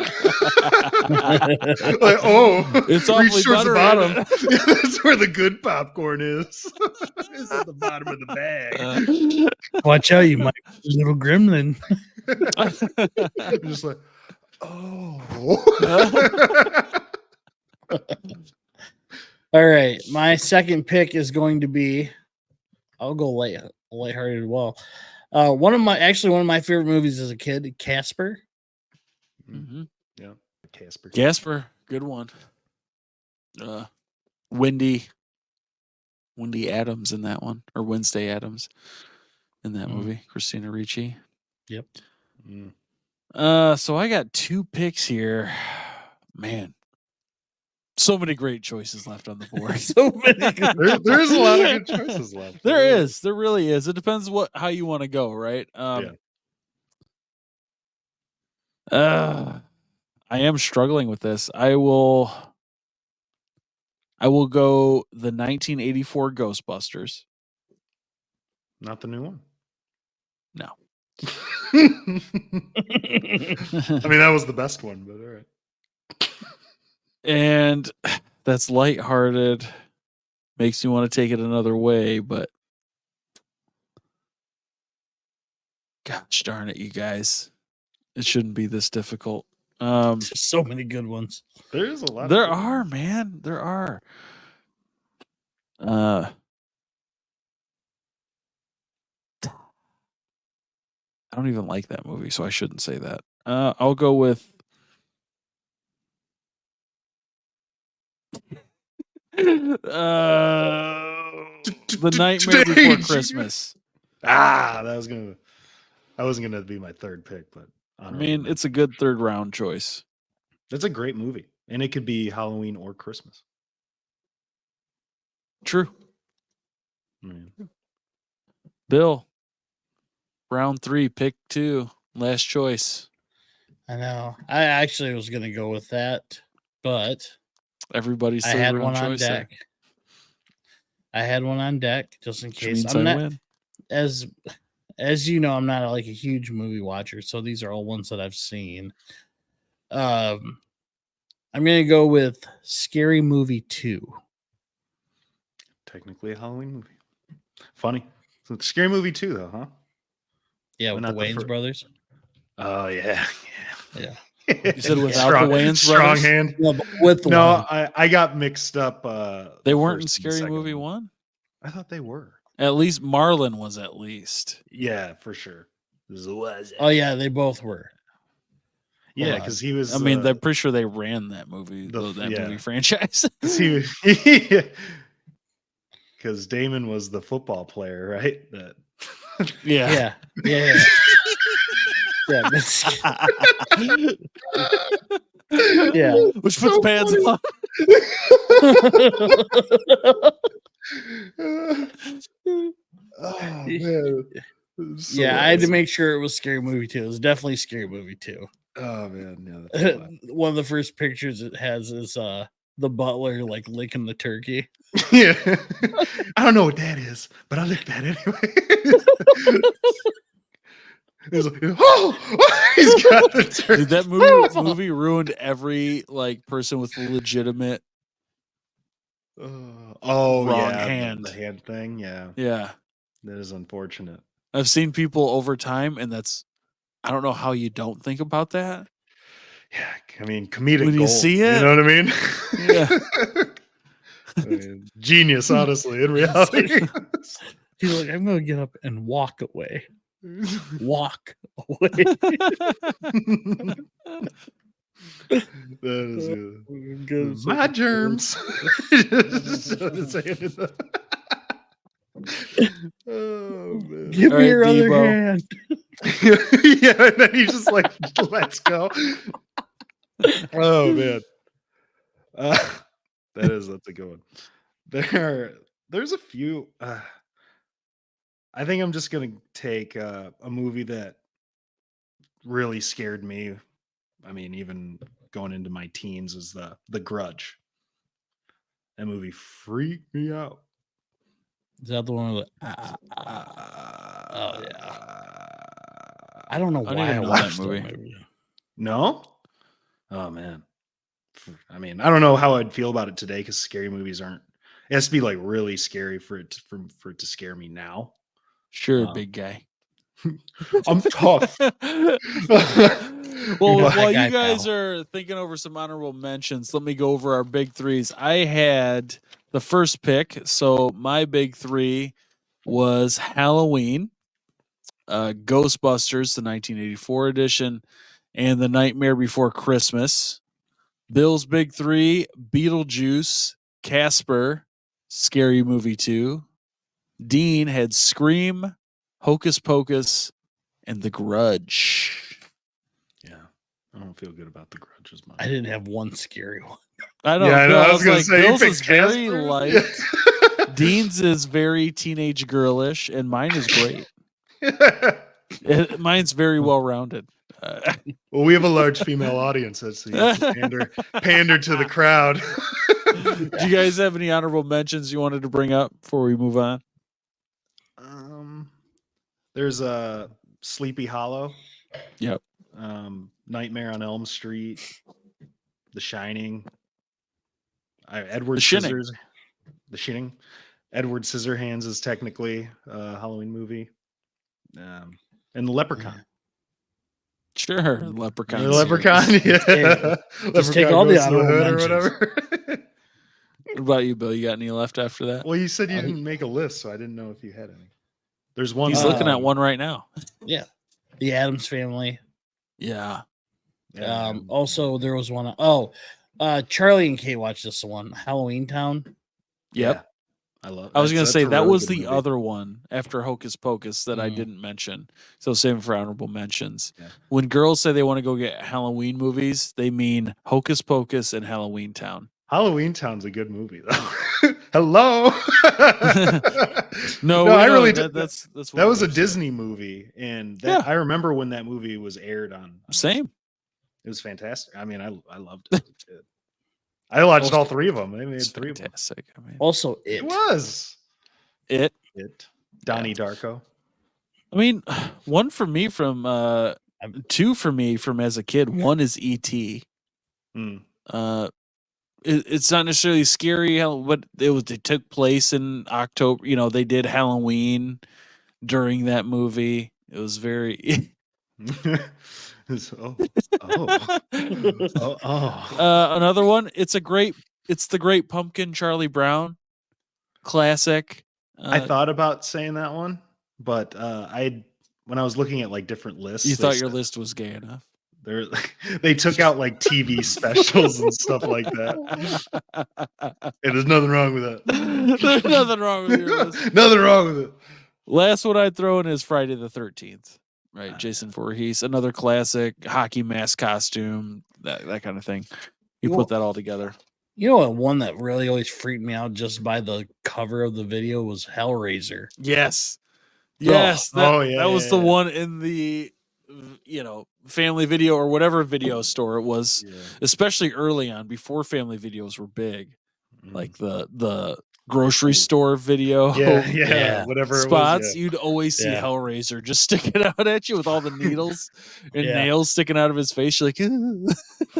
Like, oh, It's reach awfully towards the buttery, bottom. isn't That's where the good popcorn is. It's at the bottom of the bag. Watch out, you might be a little gremlin. I'm just like, oh. All right, my second pick is going to be. I'll go lighthearted. Well, one of my favorite movies as a kid, Casper. Mhm. Yeah, Casper. Casper, good one. Wendy Adams in that one, or Wednesday Adams in that movie. Christina Ricci. Yep. Mm. So I got 2 picks here. Man, so many great choices left on the board. So many. There's a lot of good choices left. There is. There really is. It depends how you want to go, right? I am struggling with this. I will go the 1984 Ghostbusters. Not the new one. No. I mean, that was the best one, but all right. And that's lighthearted. Makes me want to take it another way, but gosh darn it, you guys. It shouldn't be this difficult. There's so many good ones. There's a lot. There are, man. There are. I don't even like that movie, so I shouldn't say that. I'll go with The Nightmare Before Christmas. That wasn't gonna be my third pick, but I mean, it's a good third round choice. It's a great movie, and it could be Halloween or Christmas. True. Mm. Bill, round 3, pick 2, last choice. I know. I actually was going to go with that, but Everybody's I had one on deck. I had one on deck just in case. I'm not win. As you know, I'm not like a huge movie watcher, so these are all ones that I've seen. I'm going to go with Scary Movie 2. Technically a Halloween movie. Funny. So it's Scary Movie 2, though, huh? Yeah, with the Wayans brothers. Oh, yeah. Yeah. You said without the Wayans brothers? Strong hand. No, with the I got mixed up. They weren't in Scary Movie 1? I thought they were. At least Marlon was at least. Yeah, for sure. Oh, yeah, they both were. Yeah, because he was. I mean, I'm pretty sure they ran that movie, movie franchise. Because Damon was the football player, right? Yeah. Yeah. Yeah. Which puts pads on. Oh, man. Yeah, I had to make sure it was Scary Movie 2. It was definitely Scary Movie 2. Oh, man. Yeah, one of the first pictures it has is the butler like licking the turkey. Yeah. I don't know what that is, but I lick that anyway. He's like, he's got the turkey. Dude, that movie ruined every like person with legitimate wrong hand. The hand thing. Yeah. That is unfortunate. I've seen people over time, and I don't know how you don't think about that. Yeah, I mean, comedic when you gold, see it, you know what I mean? Yeah. I mean, genius, honestly, in reality. He's like, I'm gonna get up and walk away. Walk away. That is good. My germs. Oh, man. Give me your other hand. Yeah, and then he just like let's go. Oh, man. That's a good one. There's a few. I think I'm just gonna take a movie that really scared me. I mean, even going into my teens, is the Grudge. That movie freaked me out. Is that the one with Oh yeah. I don't know I don't why I even know that watched that movie. movie. No? Oh man. I mean, I don't know how I'd feel about it today because scary movies aren't. It has to be like really scary for it to scare me now. Sure, big guy. I'm tough. Well, You're not while that guy, you guys pal. are thinking over some honorable mentions, let me go over our big threes. I had the first pick. So my big three was Halloween, Ghostbusters, the 1984 edition, and The Nightmare Before Christmas. Bill's big three: Beetlejuice, Casper, Scary Movie 2. Dean had Scream, Hocus Pocus, and The Grudge. Yeah. I don't feel good about The Grudge as much. I didn't have one scary one. I know. Yeah, I know. Bill, I was gonna like, say you Bill's picked is very Casper? light. Yeah. Dean's is very teenage girlish, and mine is great. Mine's very well rounded. Well, we have a large female audience. That's the pander to the crowd. Do you guys have any honorable mentions you wanted to bring up before we move on? There's a Sleepy Hollow. Yep. Nightmare on Elm Street. The Shining. Edward The Shining. Scissors. The Shining. Edward Scissorhands is technically a Halloween movie. And The Leprechaun. Sure, Leprechaun. The Leprechaun, yeah. Just take Leprechaun all the goes to honorable hood or mentions. whatever. What about you, Bill? You got any left after that? Well, you said you didn't make a list, so I didn't know if you had any. There's one. He's looking at one right now. Yeah. The Addams Family. Yeah. Also, there was one. Charlie and Kate watched this one, Halloween Town. Yep. Yeah. I was going to say a that really was good the movie. other one after Hocus Pocus that I didn't mention. So saving for honorable mentions. Yeah. When girls say they want to go get Halloween movies, they mean Hocus Pocus and Halloween Town. Halloween Town's a good movie, though. Hello. No, I really that, did. that's That was a we're saying. Disney movie, and Yeah. I remember when that movie was aired on. Same. It was fantastic. I mean, I loved it as a kid. I watched all three of them. They made It's three of them. fantastic. I mean, Also, It was it. Donnie Darko. I mean, one for me from two for me from as a kid. One is E.T. It's not necessarily scary, but it took place in October. You know, they did Halloween during that movie. It was very. Another one. It's the Great Pumpkin, Charlie Brown, classic. I thought about saying that one, but when I was looking at like different lists, You thought your list was gay enough. They took out like TV specials and stuff like that. Hey, there's nothing wrong with that. There's nothing wrong with your list. Nothing wrong with it. Last one I'd throw in is Friday the 13th. Right, Jason Voorhees, another classic hockey mask costume, that kind of thing. You put that all together. You know what? One that really always freaked me out just by the cover of the video was Hellraiser. Yes, Yes. that was the one in the Family Video or whatever video store it was, especially early on before Family Videos were big, like the grocery store video, whatever spots. it was, You'd always see Hellraiser just sticking out at you with all the needles and nails sticking out of his face. You're like,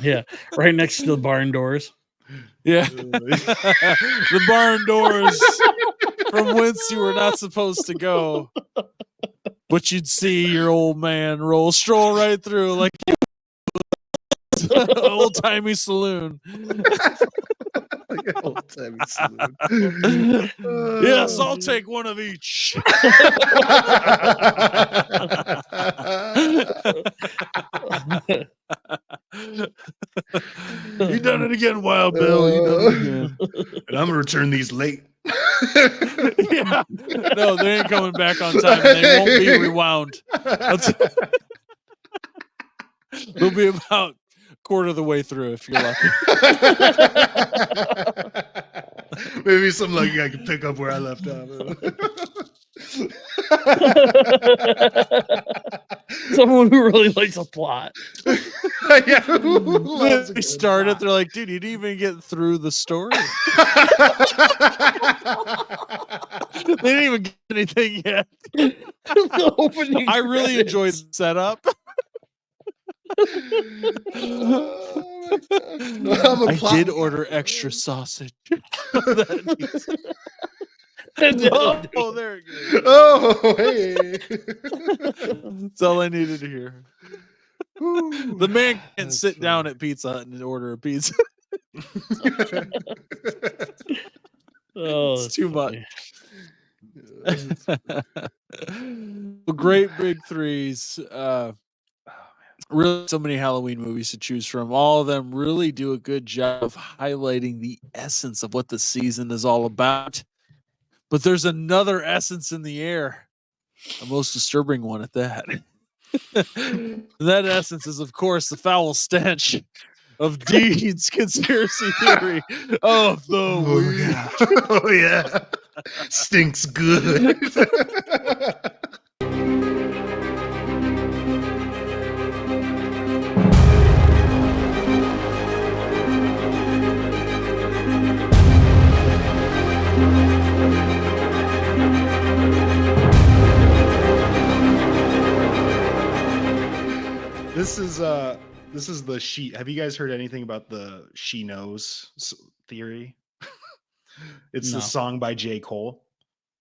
yeah, right next to the barn doors. Yeah, the barn doors from whence you were not supposed to go, but you'd see your old man stroll right through like old timey saloon. Yes, I'll take one of each. You done it again, Wild Bill. You done it again. And I'm gonna return these late. Yeah. No, they ain't coming back on time. And they won't be rewound. They'll be about quarter of the way through if you're lucky. Maybe something like I can pick up where I left off. Someone who really likes a plot. They started, they're like, dude, you didn't even get through the story. They didn't even get anything yet. The opening I really enjoyed credits. the setup. Oh my God. No, I'm a I plot did guy. order extra sausage. That pizza. And then it'll do Oh, it. there it goes. Oh, hey. That's all I needed to hear. Ooh, The man can't that's sit down funny. at Pizza Hut and order a pizza. Oh, It's that's too funny. much. Well, great big threes. Really, so many Halloween movies to choose from. All of them really do a good job of highlighting the essence of what the season is all about. But there's another essence in the air, a most disturbing one at that. That essence is, of course, the foul stench of Dean's conspiracy theory of the Oh week. yeah. Oh yeah. Stinks good. This is the she. Have you guys heard anything about the she knows theory? It's the No. song by J. Cole.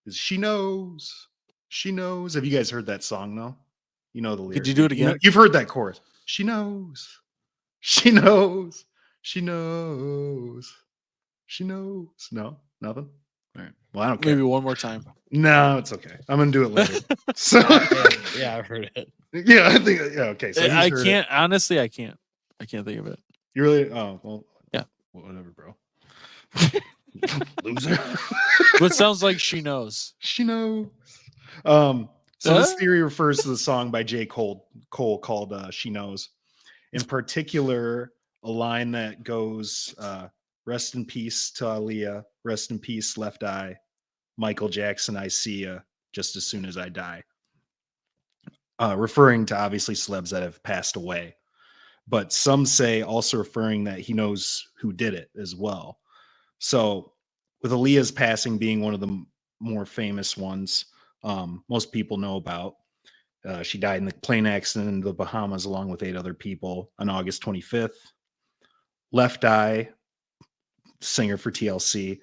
It's she knows. She knows. Have you guys heard that song though? You know the lyric. Could you do it You know, again? you've heard that chorus. She knows. She knows. She knows. She knows. No, nothing. All right. Well, I don't care. Maybe one more time. No, it's okay. I'm gonna do it later. So Yeah, I've heard it. yeah, I think yeah, okay. So he's I heard can't, it. honestly, I can't think of it. You really well Yeah. whatever, bro. Loser. But it sounds like she knows. She knows. So this theory refers to the song by J. Cole called She Knows. In particular, a line that goes rest in peace to Aaliyah, rest in peace, Left Eye, Michael Jackson, I see ya just as soon as I die. Referring to obviously celebs that have passed away. But some say also referring that he knows who did it as well. So with Aaliyah's passing being one of the more famous ones, most people know about. She died in the plane accident in the Bahamas along with 8 other people on August 25th. Left Eye, singer for TLC,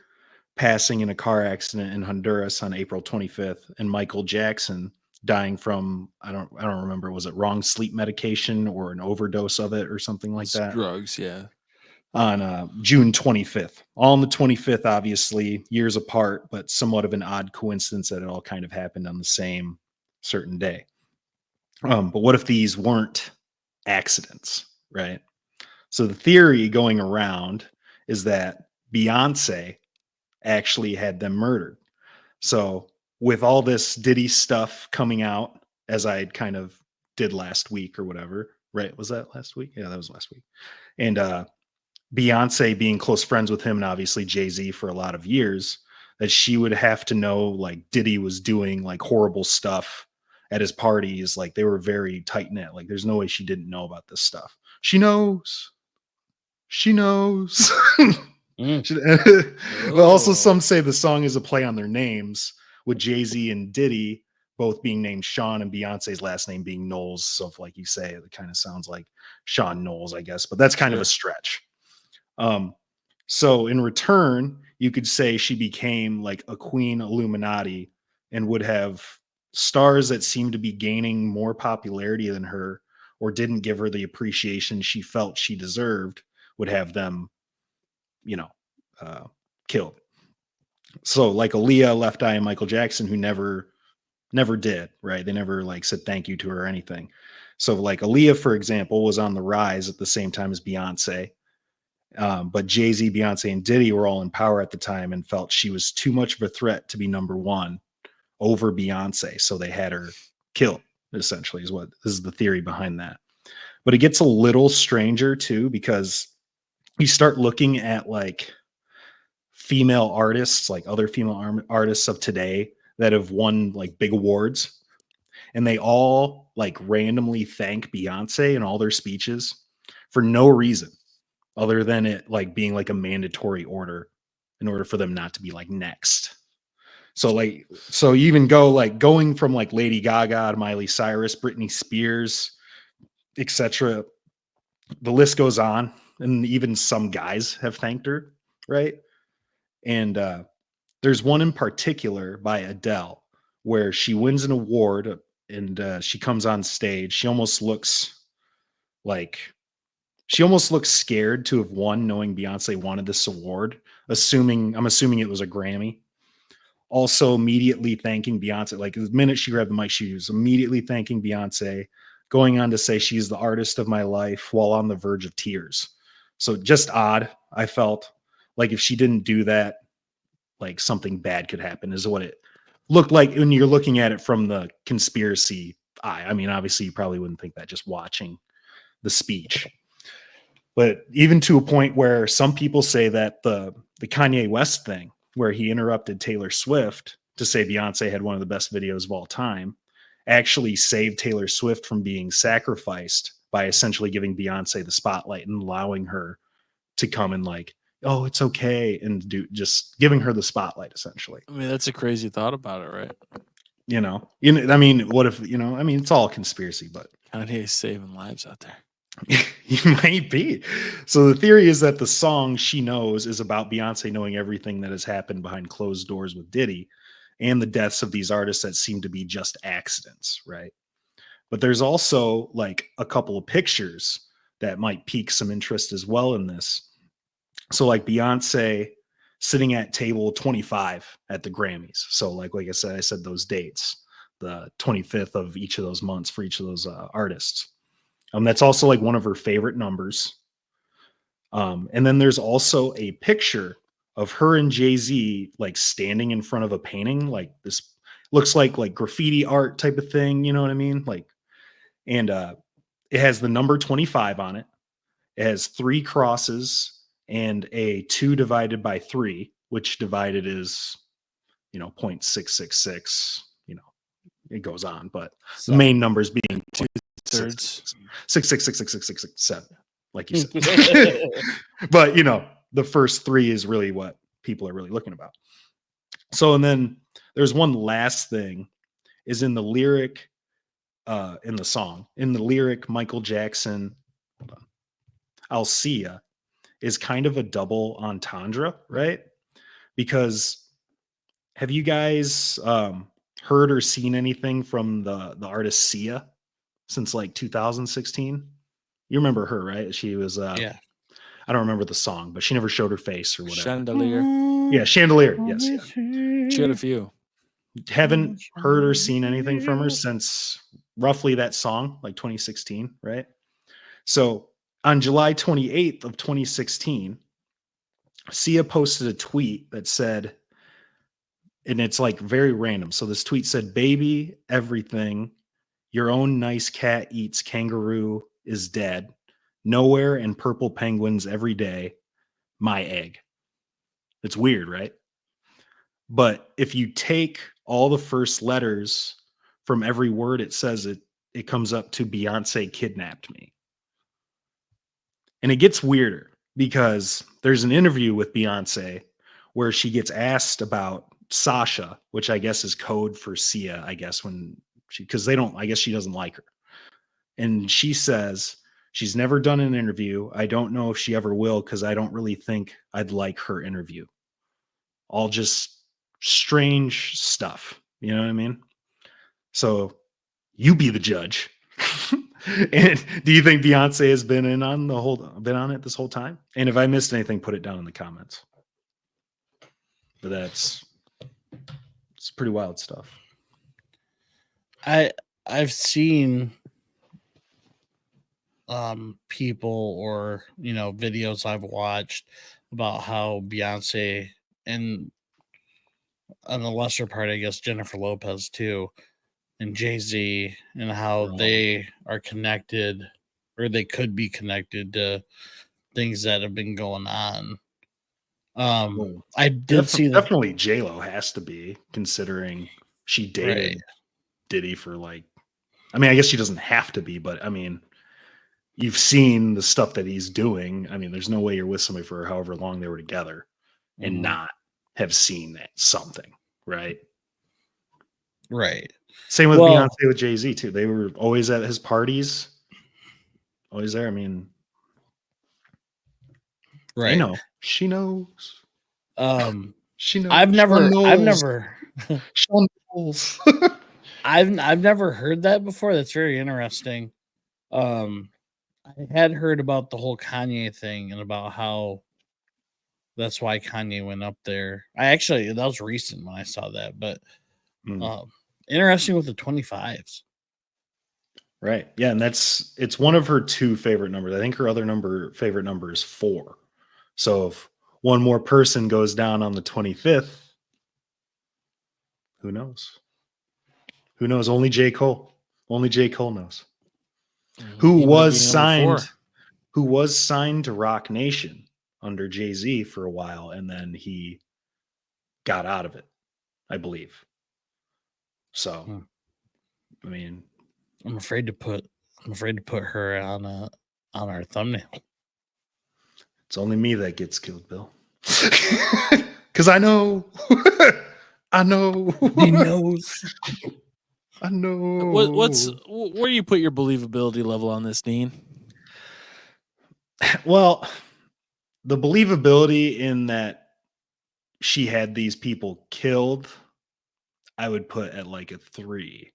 passing in a car accident in Honduras on April 25th, and Michael Jackson dying from I don't remember, was it wrong sleep medication or an overdose of it or something like that? Drugs, yeah. On June 25th. All on the 25th, obviously, years apart, but somewhat of an odd coincidence that it all kind of happened on the same certain day. But what if these weren't accidents, right? So the theory going around is that Beyonce actually had them murdered. So with all this Diddy stuff coming out, as I kind of did last week or whatever, right? Was that last week? Yeah, that was last week. And Beyonce being close friends with him and obviously Jay-Z for a lot of years, that she would have to know like Diddy was doing like horrible stuff at his parties. Like they were very tight knit. Like there's no way she didn't know about this stuff. She knows. She knows. But also some say the song is a play on their names, with Jay-Z and Diddy both being named Sean and Beyonce's last name being Knowles. So if like you say, it kind of sounds like Sean Knowles, I guess, but that's kind of a stretch. So in return, you could say she became like a queen Illuminati and would have stars that seemed to be gaining more popularity than her or didn't give her the appreciation she felt she deserved, would have them, killed. So like Aaliyah, Left Eye, and Michael Jackson, who never did, right? They never like said thank you to her or anything. So like Aaliyah, for example, was on the rise at the same time as Beyonce. But Jay-Z, Beyonce, and Diddy were all in power at the time and felt she was too much of a threat to be number one over Beyonce. So they had her killed, essentially, this is the theory behind that. But it gets a little stranger too, because you start looking at like female artists, like other female artists of today that have won like big awards, and they all like randomly thank Beyonce in all their speeches for no reason other than it like being like a mandatory order in order for them not to be like next. So like, so you even go like going from like Lady Gaga to Miley Cyrus, Britney Spears, etc. The list goes on, and even some guys have thanked her, right? And there's one in particular by Adele where she wins an award, and she comes on stage. Like she almost looks scared to have won, knowing Beyonce wanted this award. I'm assuming it was a Grammy. Also, immediately thanking Beyonce. Like the minute she grabbed the mic, she was immediately thanking Beyonce, going on to say she's the artist of my life while on the verge of tears. So just odd. I felt like if she didn't do that, like something bad could happen, is what it looked like when you're looking at it from the conspiracy eye. I mean, obviously, you probably wouldn't think that just watching the speech. But even to a point where some people say that the Kanye West thing, where he interrupted Taylor Swift to say Beyonce had one of the best videos of all time, actually saved Taylor Swift from being sacrificed by essentially giving Beyonce the spotlight and allowing her to come and like, oh, it's okay, and just giving her the spotlight essentially. I mean, that's a crazy thought about it, right? I mean, what if, I mean, it's all conspiracy, but Kanye's saving lives out there. He might be. So the theory is that the song She Knows is about Beyonce knowing everything that has happened behind closed doors with Diddy and the deaths of these artists that seem to be just accidents, right? But there's also like a couple of pictures that might pique some interest as well in this. So like Beyonce sitting at table 25 at the Grammys. So like I said those dates, the 25th of each of those months for each of those artists. That's also like one of her favorite numbers. And then there's also a picture of her and Jay-Z like standing in front of a painting, like this looks like graffiti art type of thing, you know what I mean? Like, and it has the number 25 on it. It has 3 crosses and a 2 divided by 3, which divided is 0.666, it goes on, but the main numbers being 2/3. 6666667, like you said. But the first 3 is really what people are really looking about. So, and then there's one last thing is in the lyric, in the lyric, Michael Jackson, I'll see ya, is kind of a double entendre, right? Because have you guys heard or seen anything from the artist Sia since like 2016? You remember her, right? She was Yeah. I don't remember the song, but she never showed her face or whatever. Chandelier. Yeah, Chandelier. Yes, yeah. She had a few. Haven't heard or seen anything from her since roughly that song, like 2016, right? So on July 28th of 2016, Sia posted a tweet that said, and it's like very random. So this tweet said, "Baby, everything. Your own nice cat eats kangaroo is dead. Nowhere and purple penguins every day. My egg." It's weird, right? But if you take all the first letters from every word it says, it comes up to Beyonce kidnapped me. And it gets weirder because there's an interview with Beyonce where she gets asked about Sasha, which I guess is code for Sia, I guess, I guess she doesn't like her. And she says she's never done an interview. I don't know if she ever will because I don't really think I'd like her interview. All just strange stuff. You know what I mean? So you be the judge. And do you think Beyonce has been on it this whole time? And if I missed anything, put it down in the comments. But it's pretty wild stuff. I've seen people or videos I've watched about how Beyonce and on the lesser part, I guess Jennifer Lopez too, and Jay-Z, and how they are connected, or they could be connected to things that have been going on. I did see definitely J-Lo has to be, considering she dated Diddy for like, I mean, I guess she doesn't have to be, but I mean, you've seen the stuff that he's doing. I mean, there's no way you're with somebody for however long they were together and not have seen that something, right? Right. Same with Well- Beyonce with Jay-Z too. They were always at his parties, always there. I mean, Right. they know. She knows. She knows. I've never Sean knows. I've never heard that before. That's very interesting. I had heard about the whole Kanye thing and about how that's why Kanye went up there. That was recent when I saw that, but interesting with the 25s. Right. Yeah, and it's one of her 2 favorite numbers. I think her other favorite number is 4. So if one more person goes down on the 25th, who knows? Who knows? Only J. Cole. Only J. Cole knows. Who He might was be number 4. signed? Who was signed to Rock Nation under Jay-Z for a while, and then he got out of it, I believe. So, I mean, I'm afraid to put her on our thumbnail. it's only me that gets killed, Bill. Because I know. I know. He knows. I know. Where do you put your believability level on this, Dean? Well, the believability in that she had these people killed, I would put at like a 3.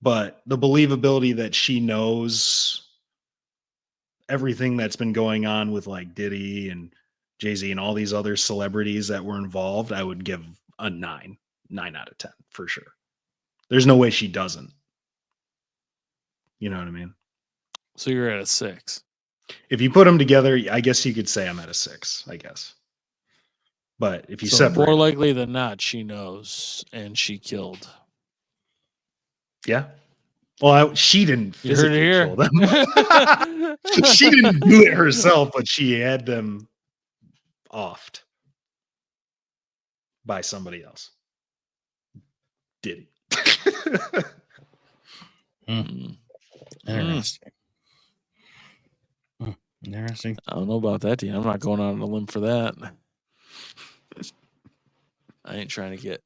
But the believability that she knows everything that's been going on with like Diddy and Jay-Z and all these other celebrities that were involved, I would give a 9 out of 10 for sure. There's no way she doesn't. You know what I mean? So you're at a 6. If you put them together, I guess you could say I'm at a 6, I guess. But if you So separate, more likely than not, she knows and she killed. yeah. Well, she didn't You heard it physically here. kill them. She didn't do it herself, but she had them offed by somebody else. Diddy. Interesting. Interesting. I don't know about that, Dean. I'm not going out on a limb for that. I ain't trying to get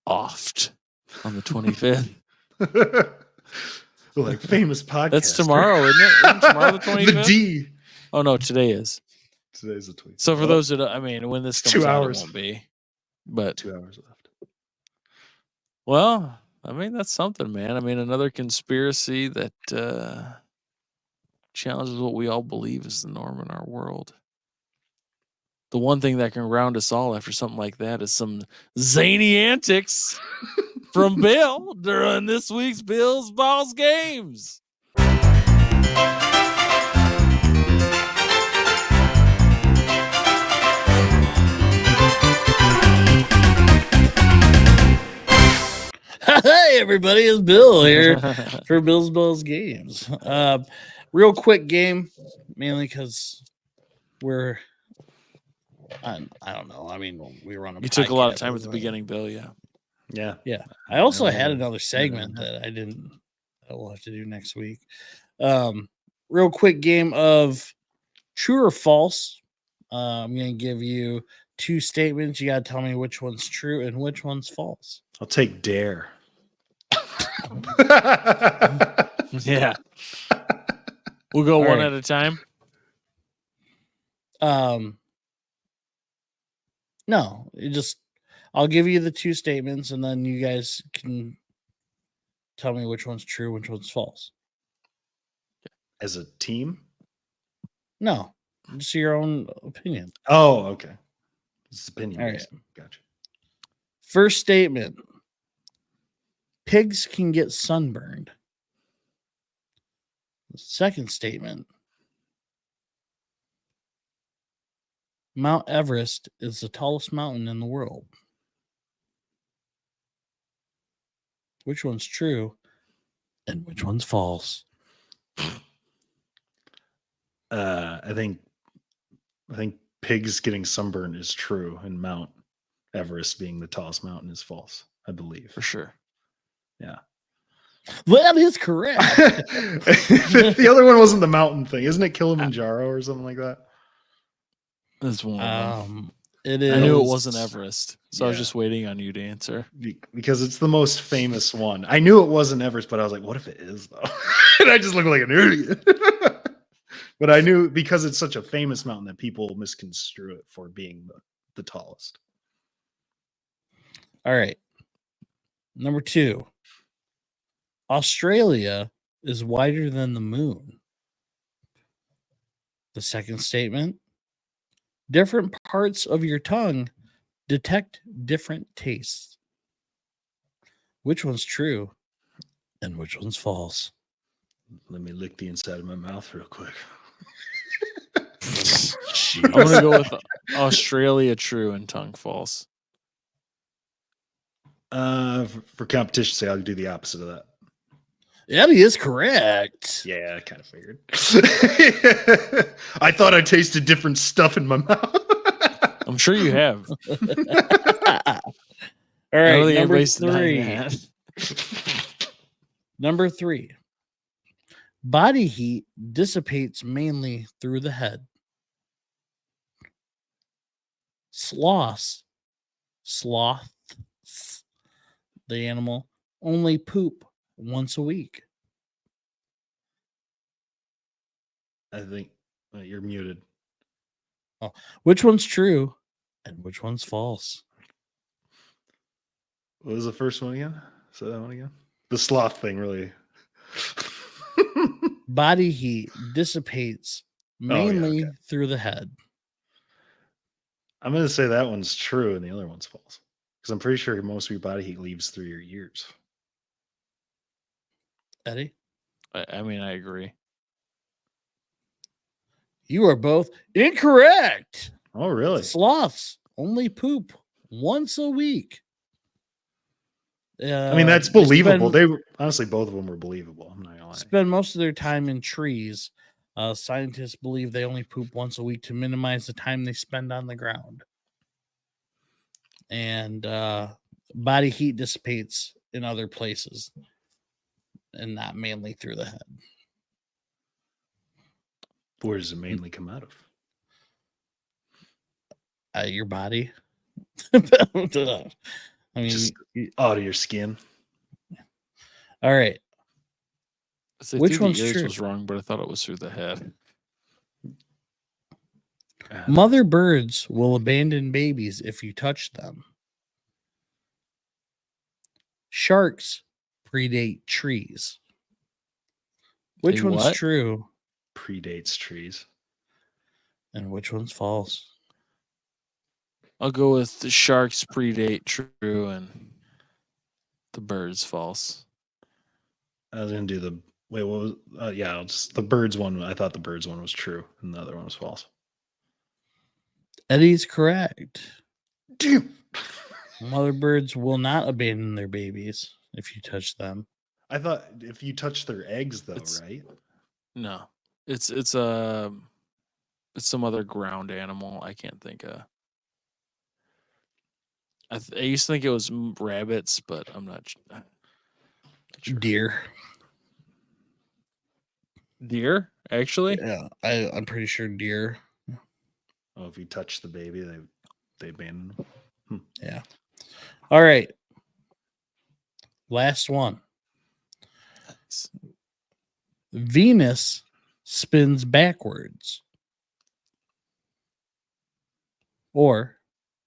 offed on the 25th. Like famous podcast. That's tomorrow, isn't it? Isn't tomorrow the 25th? The D. Oh no, today is. Today's the 25th. So for those that, I mean, when this It's comes 2 out, hours. it won't be. But 2 hours left. well, I mean, that's something, man. I mean, another conspiracy that challenges what we all believe is the norm in our world. The one thing that can round us all after something like that is some zany antics from Bill during this week's Bills Balls Games. Hey everybody, it's Bill here for Bill's Balls Games. Real quick game, mainly because I don't know. I mean, we run a You took a lot of podcast, time at the so- beginning, Bill. Yeah. Yeah. Yeah. I also had remember. another segment that I will have to do next week. Real quick game of true or false. I'm going to give you 2 statements. You got to tell me which one's true and which one's false. I'll take dare. Yeah. We'll go All one right. at a time. No, I'll give you the 2 statements and then you guys can tell me which one's true, which one's false. As a team? No, just your own opinion. Oh, okay. It's opinion All based. Gotcha. First statement: pigs can get sunburned. Second statement: Mount Everest is the tallest mountain in the world. Which one's true and which one's false? I think pigs getting sunburned is true, and Mount Everest being the tallest mountain is false, I believe. For sure. Yeah. That is correct. The other one wasn't the mountain thing. Isn't it Kilimanjaro or something like that? That's one of them. It is. I knew it wasn't Everest, so I was Yeah. just waiting on you to answer. Because it's the most famous one. I knew it wasn't Everest, but I was like, what if it is though? And I just look like an idiot. But I knew because it's such a famous mountain that people misconstrue it for being the tallest. All right. Number 2. Australia is wider than the moon. The second statement. Different parts of your tongue detect different tastes. Which one's true and which one's false? Let me lick the inside of my mouth real quick. I'm gonna go with Australia true and tongue false. For competition's sake, I'll do the opposite of that. Eddie is correct. Yeah, I kind of figured. I thought I tasted different stuff in my mouth. I'm sure you have. All I right, don't think number anybody's denying 3. that. Number 3. Body heat dissipates mainly through the head. Sloths, the animal, only poop once a week. I think you're muted. Which one's true and which one's false? What was the first one again? Say that one again. The sloth thing, really. Body heat dissipates mainly okay. through the head. I'm going to say that one's true and the other one's false. Because I'm pretty sure most of your body heat leaves through your ears. Eddie? I mean, I agree. You are both incorrect. Oh, really? Sloths only poop once a week. I mean, that's they believable. spend- They were honestly, both of them were believable. I'm not gonna lie. spend most of their time in trees. Scientists believe they only poop once a week to minimize the time they spend on the ground. And body heat dissipates in other places and not mainly through the head. Where does it mainly come out of? Your body. I mean, Just out of your skin. all right. So Which through one's the ears true? was wrong, but I thought it was through the head. Mother birds will abandon babies if you touch them. Sharks predate trees. Which They one's what? true Predates trees. and which one's false? I'll go with the sharks predate true and the birds false. I was gonna do the wait. What was? Yeah, the birds one. I thought the birds one was true, and the other one was false. Eddie's correct. Damn. Mother birds will not abandon their babies if you touch them. I thought if you touch their eggs, though, It's- right? No, it's some other ground animal. I can't think of. I used to think it was rabbits, but I'm not sure. Deer. Deer, actually. Yeah, I'm pretty sure deer. Oh, if you touch the baby, they abandon them. Yeah. All right. Last one. Nice. Venus spins backwards. Or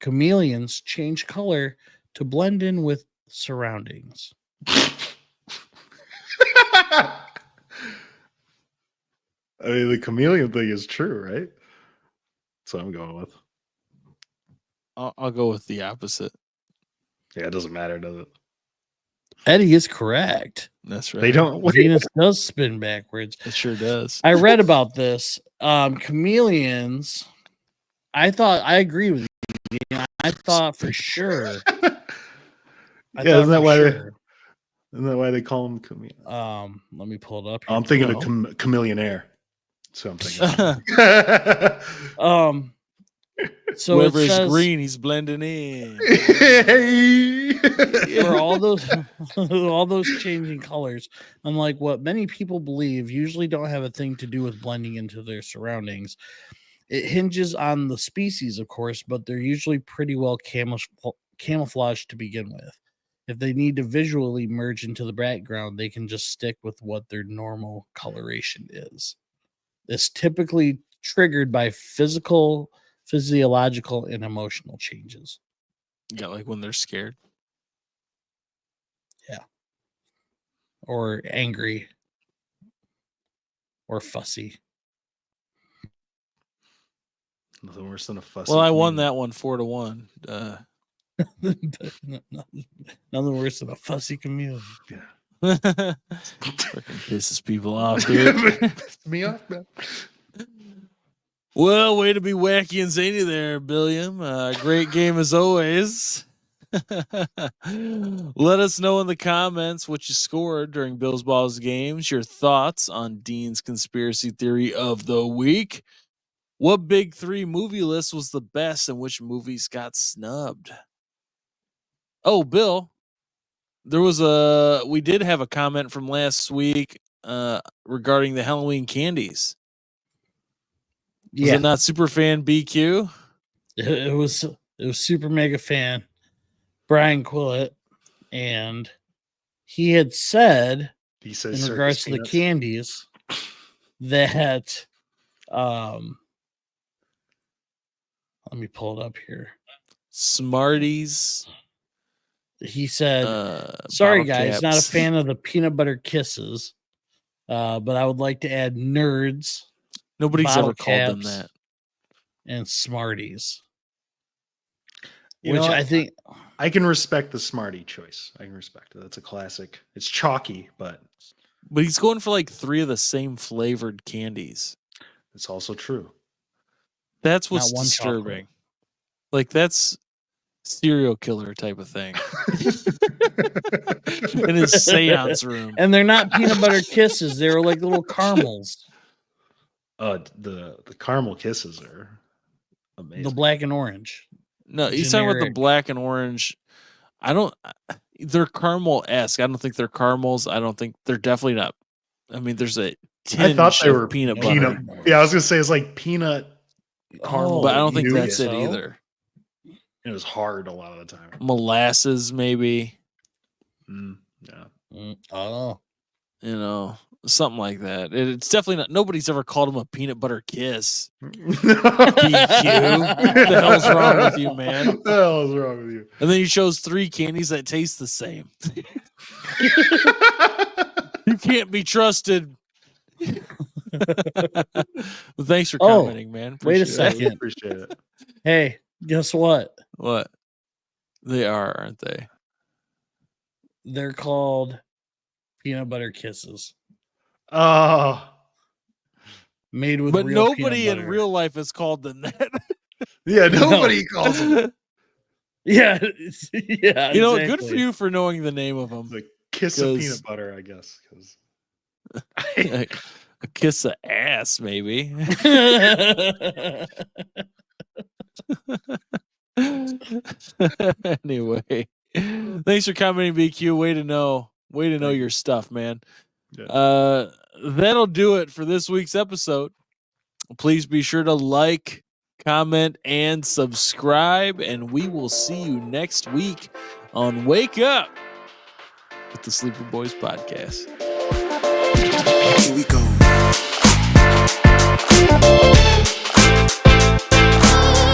chameleons change color to blend in with surroundings. I mean, the chameleon thing is true, right? That's what I'm going with. I'll go with the opposite. Yeah, it doesn't matter, does it? Eddie is correct. That's right. They don't. Venus does spin backwards. It sure does. I read about this. Chameleons. I agree with you. I thought for sure. Yeah, isn't that why they call them chameleon? Let me pull it up. Here. I'm thinking Well. of chameleonaire. So I'm thinking. So Whoever it is says, green, he's blending in. for all those changing colors, unlike what many people believe, usually don't have a thing to do with blending into their surroundings. It hinges on the species, of course, but they're usually pretty well camouflaged to begin with. If they need to visually merge into the background, they can just stick with what their normal coloration is. It's typically triggered by physiological, and emotional changes. Yeah, like when they're scared. Yeah. Or angry. Or fussy. Nothing worse than a fussy. Well, I won that one 4-1. Nothing worse than a fussy chameleon. Yeah. Fucking pisses people off, dude. Pisses me off, man. Well, way to be wacky and zany there, Billiam. Great game as always. Let us know in the comments what you scored during Bills Balls games, your thoughts on Dean's conspiracy theory of the week. What big three movie list was the best and which movies got snubbed? Oh, Bill, we did have a comment from last week regarding the Halloween candies. Was it not Superfan BQ? It was super mega fan Brian Quillett, and he had said He says in regards to the candies that let me pull it up here. Smarties. He said, sorry guys, caps. not a fan of the peanut butter kisses, but I would like to add nerds. Nobody's ever called them that. And Smarties. Which I think I can respect the Smartie choice. I can respect it. That's a classic. It's chalky, but he's going for like 3 of the same flavored candies. It's also true. That's what's disturbing. Chocolate. Like that's serial killer type of thing. In his seance room. And they're not peanut butter kisses. They're like little caramels. The caramel kisses are amazing. The black and orange. No, he's talking about the black and orange. They're caramel-esque. I don't think they're caramels. I don't think they're definitely not. I mean, there's a tinge I thought they were peanut butter. Yeah, I was gonna say it's like peanut caramel, but I don't think that's it either. It was hard a lot of the time. Molasses, maybe. Yeah. Oh. You know, something like that. It's definitely not. Nobody's ever called him a peanut butter kiss. BQ. What the hell's wrong with you, man? What the hell is wrong with you? And then you chose 3 candies that taste the same. You can't be trusted. Well, thanks for commenting, man. Appreciate wait a second. Appreciate it. Hey, guess what? What? They are, aren't they? They're called peanut butter kisses. Oh. Made with but real nobody in real life is called them that. Yeah, nobody calls them. Yeah, yeah. You know, good for you for knowing the name of them. The kiss of peanut butter, I guess. A kiss of ass, maybe. Anyway, thanks for commenting, BQ. Way to know your stuff, man. Yeah. That'll do it for this week's episode. Please be sure to like, comment, and subscribe, and we will see you next week on Wake Up with the Sleepy Boys podcast. Here we go.